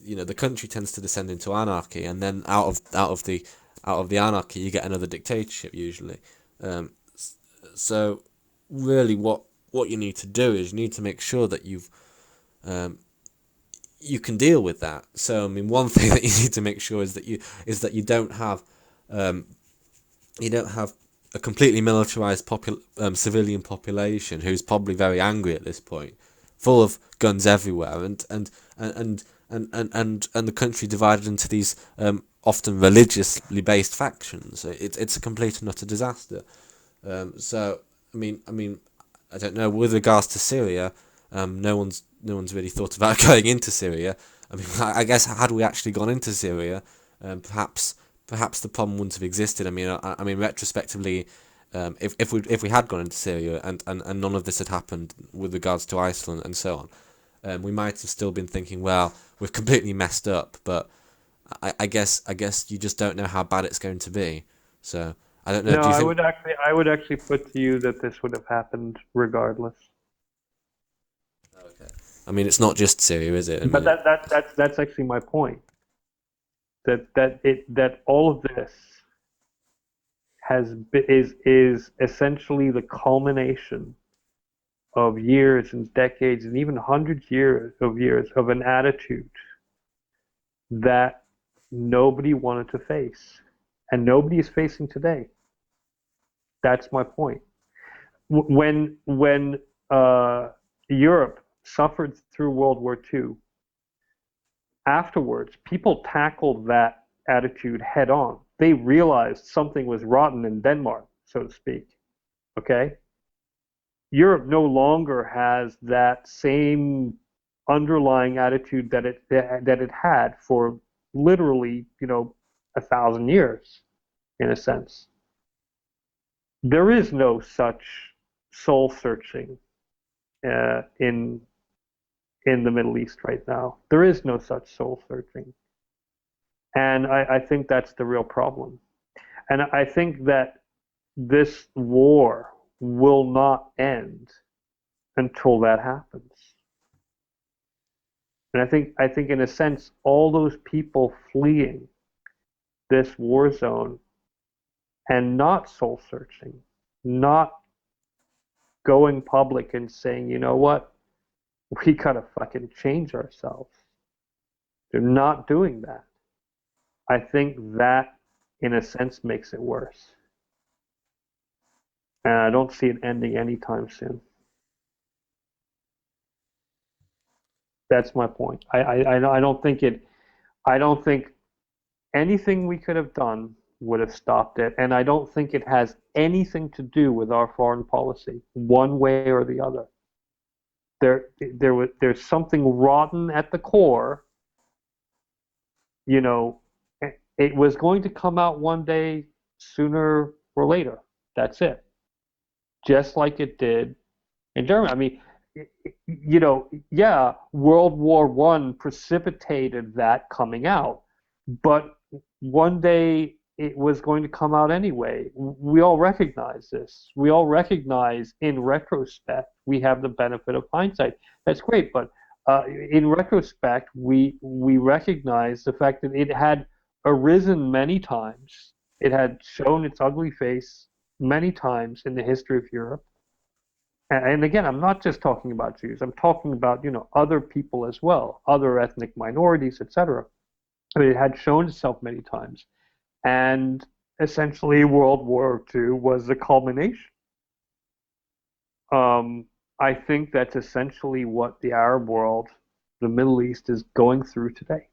E: the country tends to descend into anarchy, and then out of the anarchy you get another dictatorship usually. So really what you need to do is you need to make sure that you can deal with that. So I mean, one thing that you need to make sure is that you don't have a completely militarized civilian population who's probably very angry at this point, full of guns everywhere, and the country divided into these often religiously based factions. It's a complete and utter disaster. So I mean, I don't know. With regards to Syria, no one's really thought about going into Syria. I mean, I guess had we actually gone into Syria, perhaps the problem wouldn't have existed. I mean, retrospectively, if we had gone into Syria and none of this had happened with regards to Iceland and so on, we might have still been thinking, well, we've completely messed up. But I guess you just don't know how bad it's going to be. So I don't know.
F: No, I would actually put to you that this would have happened regardless.
E: Okay. I mean, it's not just Syria, is it?
F: But that's actually my point. That all of this is essentially the culmination of years and decades and even hundreds of years of an attitude that nobody wanted to face, and nobody is facing today. That's my point. When Europe suffered through World War II, afterwards, people tackled that attitude head on. They realized something was rotten in Denmark, so to speak. Okay? Europe no longer has that same underlying attitude that it had for literally, 1,000 years, in a sense. There is no such soul searching in the Middle East right now. There is no such soul searching. And I think that's the real problem. And I think that this war will not end until that happens. And I think in a sense, all those people fleeing this war zone and not soul searching, not going public and saying, you know what, we gotta fucking change ourselves. They're not doing that. I think that, in a sense, makes it worse. And I don't see it ending anytime soon. That's my point. I don't think it. I don't think anything we could have done would have stopped it, and I don't think it has anything to do with our foreign policy, one way or the other. There's something rotten at the core. It was going to come out one day, sooner or later. That's it. Just like it did in Germany. I mean, yeah, World War I precipitated that coming out, but one day it was going to come out anyway. We all recognize this. We all recognize, in retrospect, we have the benefit of hindsight. That's great, but in retrospect, we recognize the fact that it had arisen many times. It had shown its ugly face many times in the history of Europe. And again, I'm not just talking about Jews. I'm talking about, other people as well, other ethnic minorities, etc. I mean, it had shown itself many times. And essentially, World War II was the culmination. I think that's essentially what the Arab world, the Middle East, is going through today.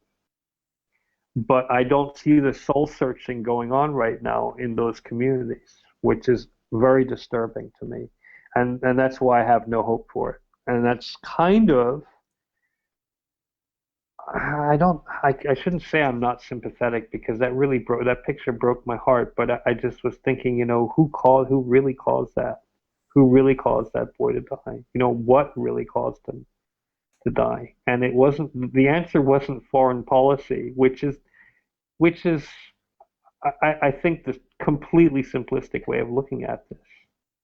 F: But I don't see the soul searching going on right now in those communities, which is very disturbing to me. And that's why I have no hope for it. And that's kind of, I shouldn't say I'm not sympathetic, because that picture broke my heart. But I just was thinking, who really caused that? Who really caused that boy to die? What really caused him to die? And the answer wasn't foreign policy, which is I think the completely simplistic way of looking at this.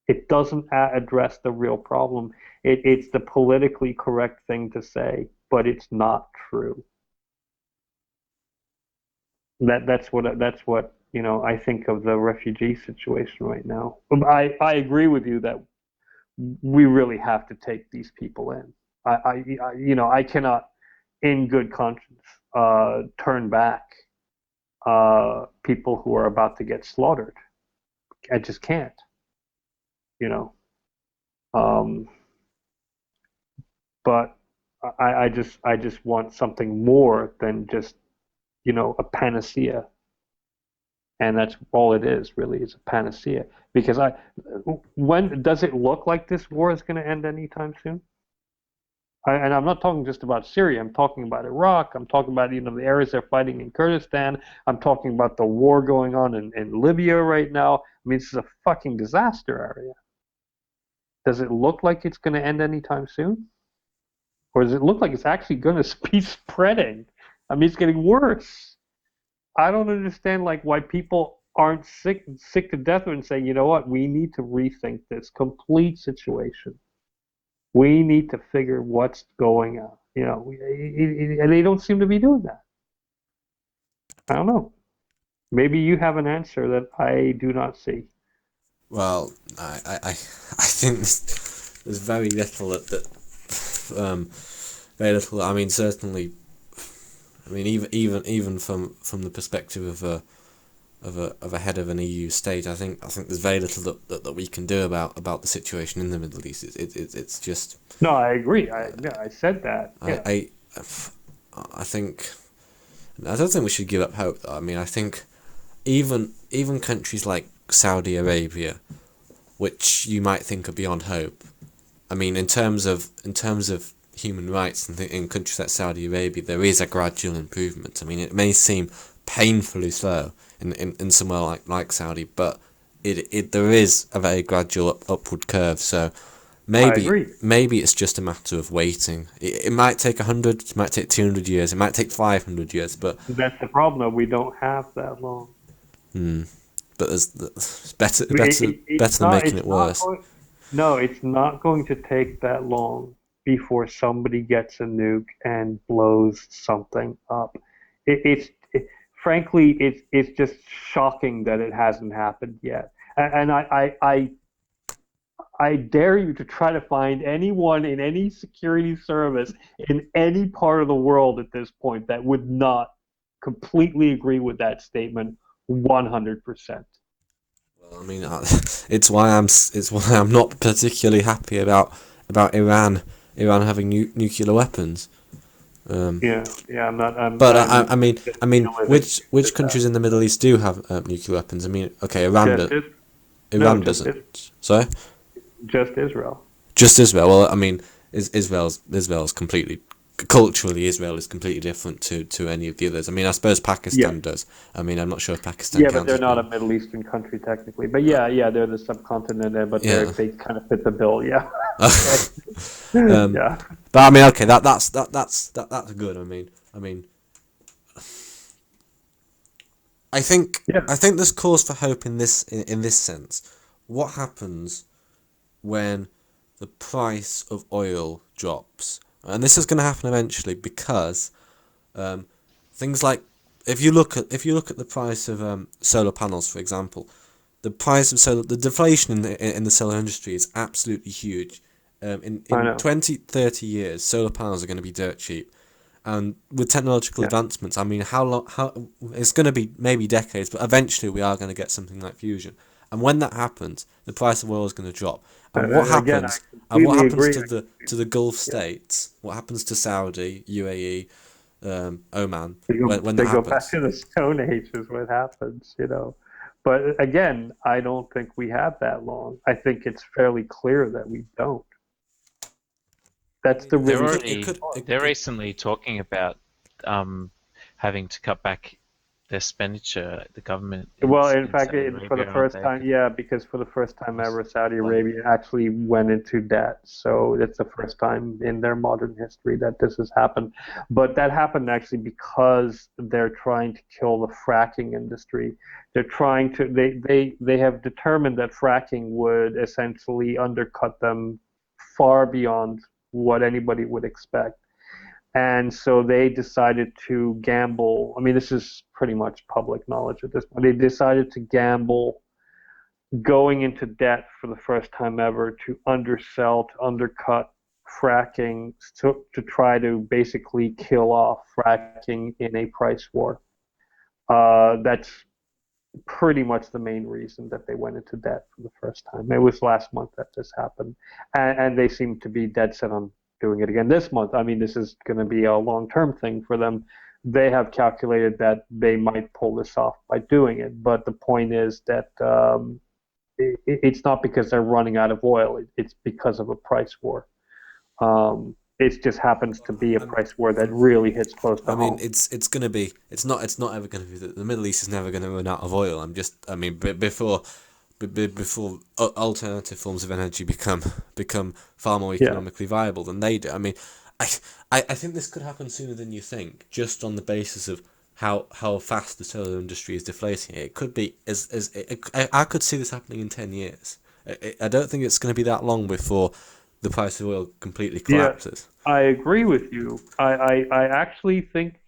F: It doesn't address the real problem. It's the politically correct thing to say, but it's not true. That's what I think of the refugee situation right now. I agree with you that we really have to take these people in. I cannot, in good conscience, turn back people who are about to get slaughtered. I just can't. But I just want something more than just, a panacea. And that's all it is, really, is a panacea. Because when does it look like this war is going to end anytime soon? And I'm not talking just about Syria. I'm talking about Iraq. I'm talking about, the areas they're fighting in Kurdistan. I'm talking about the war going on in Libya right now. I mean, this is a fucking disaster area. Does it look like it's going to end anytime soon? Or does it look like it's actually going to be spreading? I mean, it's getting worse. I don't understand why people aren't sick to death of it and saying, you know what, we need to rethink this complete situation. We need to figure what's going on. And they don't seem to be doing that. I don't know. Maybe you have an answer that I do not see.
E: Well, I think there's very little very little. I mean, certainly. I mean, even from the perspective of a head of an EU state, I think there's very little that we can do about the situation in the Middle East. It's just.
F: No, I agree. I said that. Yeah.
E: I think. I don't think we should give up hope, though. I mean, I think even countries like Saudi Arabia, which you might think are beyond hope. I mean, in terms of human rights in countries like Saudi Arabia, there is a gradual improvement. I mean, it may seem painfully slow in somewhere like Saudi, but there is a very gradual upward curve. So maybe it's just a matter of waiting. It might take 100, it might take 200 years, it might take 500 years, but
F: that's the problem. Though. We don't have that long.
E: But it's better than making it worse.
F: No, it's not going to take that long before somebody gets a nuke and blows something up. Frankly, it's just shocking that it hasn't happened yet. And I dare you to try to find anyone in any security service in any part of the world at this point that would not completely agree with that statement 100%.
E: Well, I mean, it's why I'm not particularly happy about Iran having nuclear weapons.
F: I'm not.
E: But I mean, which countries in the Middle East do have nuclear weapons? I mean, okay, Iran doesn't. Sorry.
F: Just Israel.
E: Just Israel. Well, I mean, Israel's completely culturally, Israel is completely different to any of the others. I mean, I suppose Pakistan does. I mean, I'm not sure if Pakistan.
F: Yeah, but they're not a Middle Eastern country technically. But yeah, they're the subcontinent there, but they kind of fit the bill. Yeah.
E: Yeah. But I mean, okay, that's good. I mean, I think there's cause for hope in this sense. What happens when the price of oil drops? And this is going to happen eventually because things like if you look at the price of solar panels, for example, the deflation in the solar industry is absolutely huge. In 20-30 years, solar panels are going to be dirt cheap, and with technological advancements, I mean, how it's going to be maybe decades, but eventually we are going to get something like fusion. And when that happens, the price of oil is going to drop. And what happens? To the Gulf states? What happens to Saudi, UAE, Oman when that happens? They go
F: back to the Stone Age is what happens, But again, I don't think we have that long. I think it's fairly clear that we don't. That's the
B: they're recently talking about having to cut back the expenditure, the government.
F: Well, in fact, for the first time, because for the first time ever, Saudi Arabia actually went into debt. So it's the first time in their modern history that this has happened. But that happened actually because they're trying to kill the fracking industry. They're trying to. They have determined that fracking would essentially undercut them far beyond what anybody would expect. And so they decided to gamble. I mean, this is pretty much public knowledge at this point. They decided to gamble going into debt for the first time ever to undercut fracking, to try to basically kill off fracking in a price war. That's pretty much the main reason that they went into debt for the first time. It was last month that this happened. And they seem to be dead set on doing it again this month. I mean, this is going to be a long-term thing for them. They have calculated that they might pull this off by doing it, but the point is that it's not because they're running out of oil. It's because of a price war. It just happens to be a price war that really hits close to home.
E: I mean, it's going to be. It's not ever going to be. The Middle East is never going to run out of oil. Before alternative forms of energy become far more economically viable than they do. I mean, I think this could happen sooner than you think, just on the basis of how fast the solar industry is deflating. It could be I could see this happening in 10 years. I don't think it's going to be that long before the price of oil completely collapses.
F: Yeah, I agree with you. I actually think,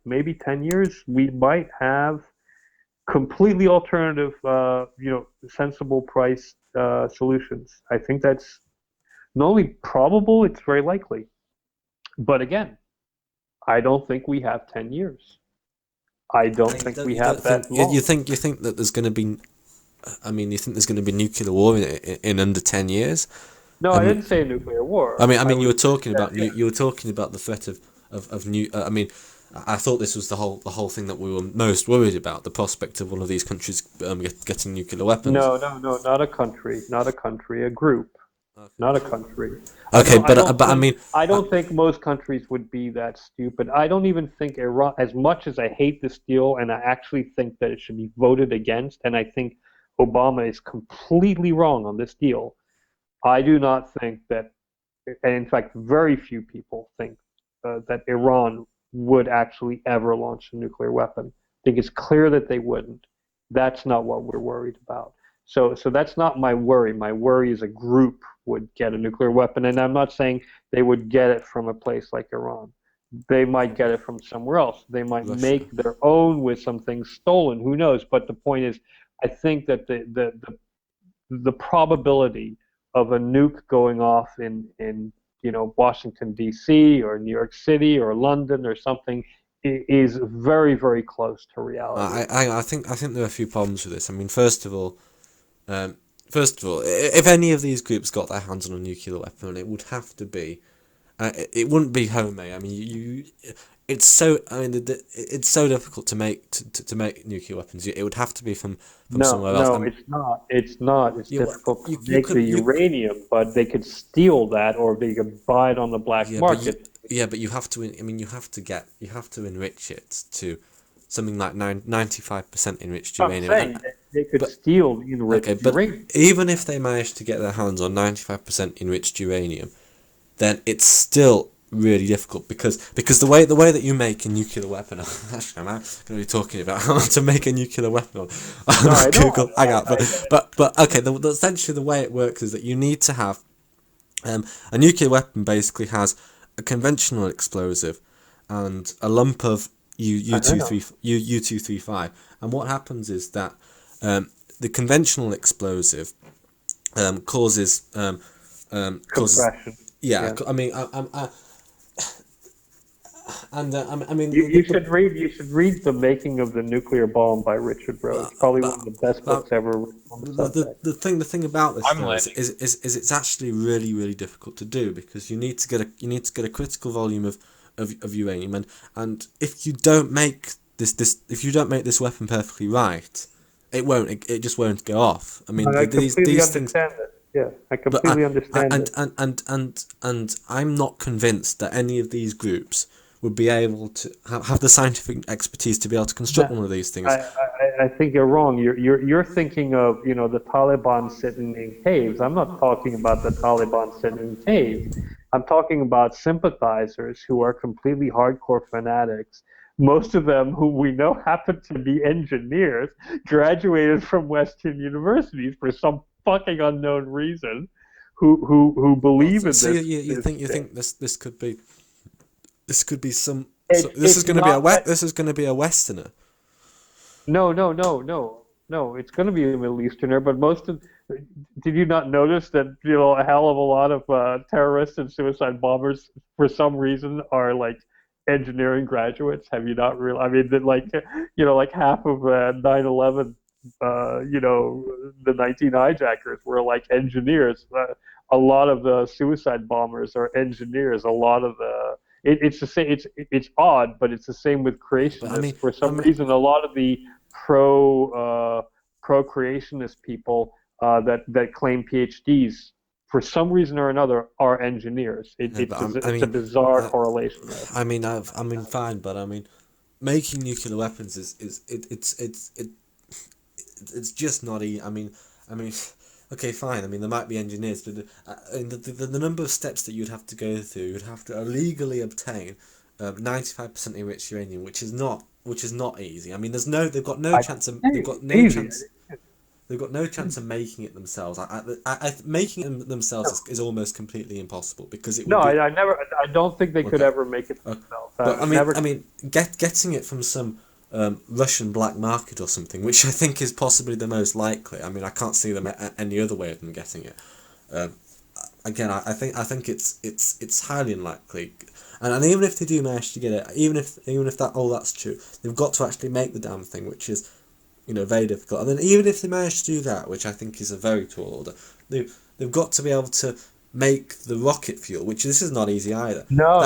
F: maybe 10 years we might have completely alternative, sensible price solutions. I think that's not only probable, it's very likely. But again, I don't think we have 10 years. I don't think we have that long.
E: You think that there's going to be? I mean, you think there's going to be nuclear war in under 10 years?
F: No, I didn't say nuclear war.
E: I mean, you were talking about the threat of new. I mean, I thought this was the whole thing that we were most worried about, the prospect of one of these countries getting nuclear weapons.
F: No, not a country, a group. not a country.
E: Okay, but I mean,
F: I don't think most countries would be that stupid. I don't even think Iran, as much as I hate this deal, and I actually think that it should be voted against, and I think Obama is completely wrong on this deal. I do not think that, and in fact, very few people think that Iran would actually ever launch a nuclear weapon. I think it's clear that they wouldn't. That's not what we're worried about. So that's not my worry. My worry is a group would get a nuclear weapon, and I'm not saying they would get it from a place like Iran. They might get it from somewhere else. They might
E: Russia.
F: make their own with some things stolen. Who knows? But the point is, I think that the probability of a nuke going off in Washington D.C. or New York City or London or something is very, very close to reality.
E: I think there are a few problems with this. I mean, first of all, if any of these groups got their hands on a nuclear weapon, it would have to be. It wouldn't be homemade. I mean, it's so. I mean, it's so difficult to make to make nuclear weapons. It would have to be from somewhere else.
F: No, it's not. It's not. It's difficult to make the uranium, but they could steal that, or they could buy it on the black market.
E: But you have to. I mean, you have to enrich it to something like 95% enriched uranium.
F: I'm saying they could steal the enriched uranium.
E: Even if they managed to get their hands on 95% enriched uranium, then it's still really difficult because the way that you make a nuclear weapon. Actually, I'm going to be talking about how to make a nuclear weapon on Google Hangout. But okay, essentially the way it works is that you need to have a nuclear weapon. Basically, has a conventional explosive and a lump of U-235. And what happens is that the conventional explosive causes
F: compression.
E: Yeah, I mean, I mean,
F: you should read The Making of the Nuclear Bomb by Richard Rose. Probably one of the best books ever written on the subject.
E: The thing about this is it's actually really, really difficult to do because you need to get a critical volume of uranium, and if you don't make this weapon perfectly right, it just won't go off. I mean, these things.
F: Yeah, I completely understand.
E: And I'm not convinced that any of these groups would be able to have the scientific expertise to be able to construct one of these things.
F: I think you're wrong. You're thinking of the Taliban sitting in caves. I'm not talking about the Taliban sitting in caves. I'm talking about sympathizers who are completely hardcore fanatics. Most of them, who we know happen to be engineers, graduated from Western universities for some fucking unknown reason, who believe in this.
E: You think this could be some? This is going to be a Westerner.
F: No. It's going to be a Middle Easterner, but did you not notice that a hell of a lot of terrorists and suicide bombers for some reason are like engineering graduates? Have you not realized? I mean, that like half of 9/11. The 19 hijackers were like engineers. A lot of the suicide bombers are engineers. A lot of it's the same. It's odd, but it's the same with creationists. For some reason, a lot of the pro-creationist people that claim PhDs, for some reason or another, are engineers. It's a bizarre correlation.
E: Fine, but making nuclear weapons it's just not easy. I mean, okay, fine. I mean, there might be engineers, but the number of steps that you'd have to go through, you'd have to illegally obtain 95% enriched uranium, which is not easy. I mean, they've got no chance of making it themselves. Making it themselves is almost completely impossible because it.
F: I don't think they could ever make it themselves.
E: But getting it from some Russian black market or something, which I think is possibly the most likely. I mean, I can't see them any other way of them getting it. Again, I think it's highly unlikely, and even if they do manage to get it, even if that's true, they've got to actually make the damn thing, which is very difficult. And then even if they manage to do that, which I think is a very tall order, they've got to be able to make the rocket fuel, which this is not easy either.
F: No.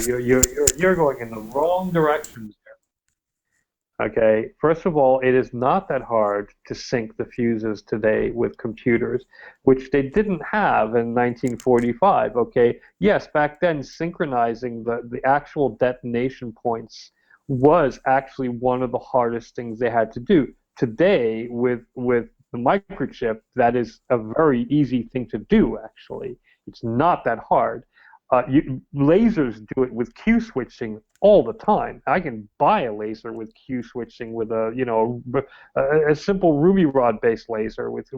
F: You're going in the wrong direction there. Okay, first of all, it is not that hard to sync the fuses today with computers, which they didn't have in 1945. Okay, yes, back then synchronizing the actual detonation points was actually one of the hardest things they had to do. Today, with the microchip, that is a very easy thing to do, actually. It's not that hard. Lasers do it with Q switching all the time. I can buy a laser with Q switching with a simple ruby rod based laser with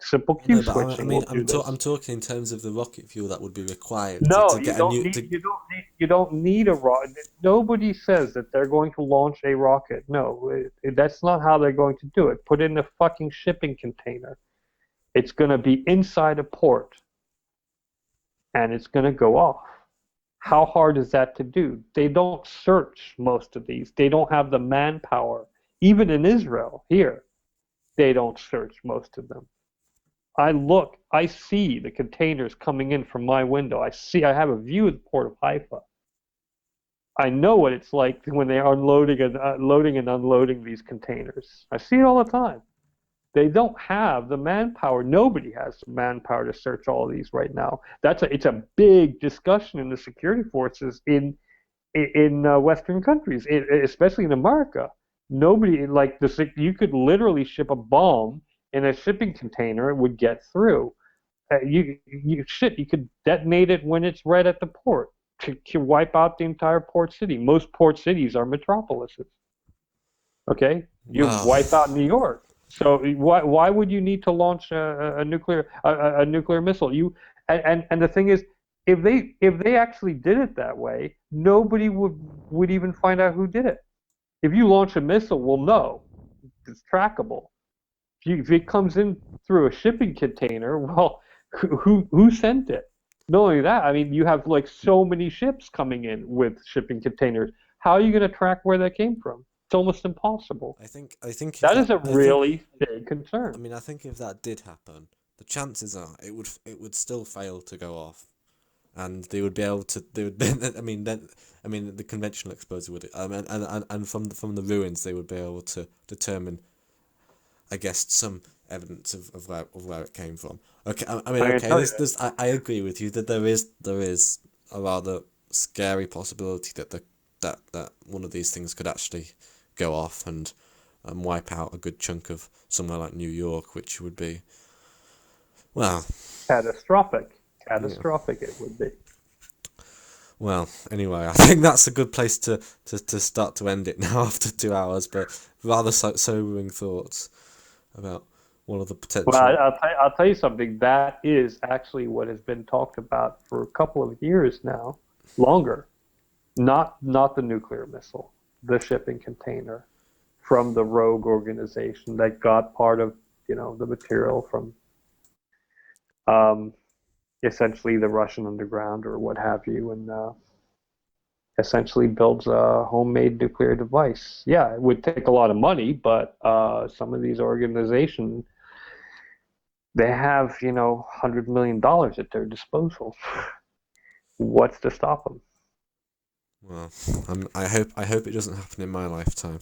F: simple Q
E: No, but
F: switching.
E: I'm talking in terms of the rocket fuel that would be required
F: No,
E: to get a new. To,
F: you don't need a rocket. Nobody says that they're going to launch a rocket. No, that's not how they're going to do it. Put it in a fucking shipping container. It's going to be inside a port, and it's going to go off. How hard is that to do? They don't search most of these. They don't have the manpower. Even in Israel, here, they don't search most of them. I see the containers coming in from my window. I have a view of the port of Haifa. I know what it's like when they are loading and unloading these containers. I see it all the time. They don't have the manpower. Nobody has the manpower to search all of these right now. It's a big discussion in the security forces in Western countries, especially in America. Nobody like this. You could literally ship a bomb in a shipping container; it would get through. You could detonate it when it's right at the port to wipe out the entire port city. Most port cities are metropolises. Okay, you wipe out New York. So why would you need to launch a nuclear missile? And the thing is, if they actually did it that way, nobody would even find out who did it. If you launch a missile, we'll know. It's trackable. If it comes in through a shipping container, well, who sent it? Not only that, I mean, you have like so many ships coming in with shipping containers. How are you going to track where that came from? It's almost impossible.
E: I think
F: that is a really big concern.
E: I mean, I think if that did happen, the chances are it would still fail to go off, and they would be able to. They would. The conventional explosion would. And from the ruins, they would be able to determine, I guess, some evidence of where it came from. Okay, I agree with you that there is a rather scary possibility that one of these things could actually go off and wipe out a good chunk of somewhere like New York, which would be, well,
F: catastrophic. It would be.
E: Well, anyway, I think that's a good place to start to end it now after 2 hours, but rather sobering thoughts about one of the potential.
F: Well, I'll tell you something. That is actually what has been talked about for a couple of years now, longer. Not the nuclear missile, the shipping container from the rogue organization that got part of the material from essentially the Russian underground or what have you, and essentially builds a homemade nuclear device. Yeah, it would take a lot of money, but some of these organizations, they have $100 million at their disposal. What's to stop them?
E: Well, I hope it doesn't happen in my lifetime.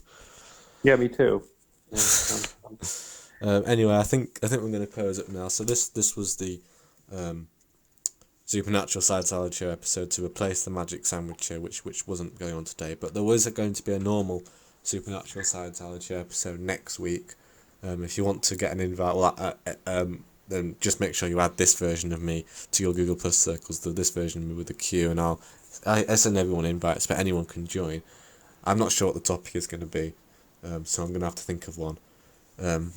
F: Yeah, me too.
E: Anyway, I think we're going to close it now. So this was the Supernatural Side Salad Show episode to replace the Magic Sandwich Show, which wasn't going on today. But there was going to be a normal Supernatural Side Salad Show episode next week. If you want to get an invite, then just make sure you add this version of me to your Google Plus circles, this version of me with the Q, and I send everyone invites, but anyone can join. I'm not sure what the topic is going to be, so I'm going to have to think of one.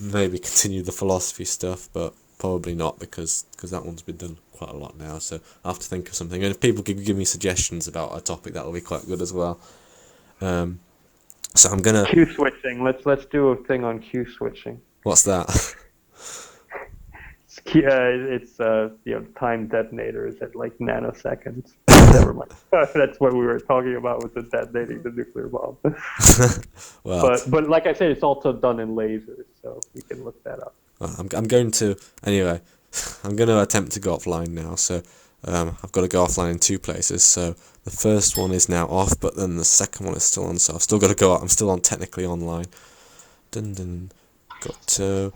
E: Maybe continue the philosophy stuff, but probably not because that one's been done quite a lot now, so I'll have to think of something. And if people can give me suggestions about a topic, that'll be quite good as well. So I'm gonna
F: Q switching. Let's do a thing on Q switching.
E: What's that?
F: It's time detonators at like nanoseconds. Never mind. That's what we were talking about with the detonating the nuclear bomb.
E: Well,
F: but like I said, it's also done in lasers, so we can look that up.
E: I'm going to attempt to go offline now. So I've got to go offline in 2 places, so the first one is now off, but then the second one is still on, so I've still got to go out. I'm still technically online. Dun dun. Got to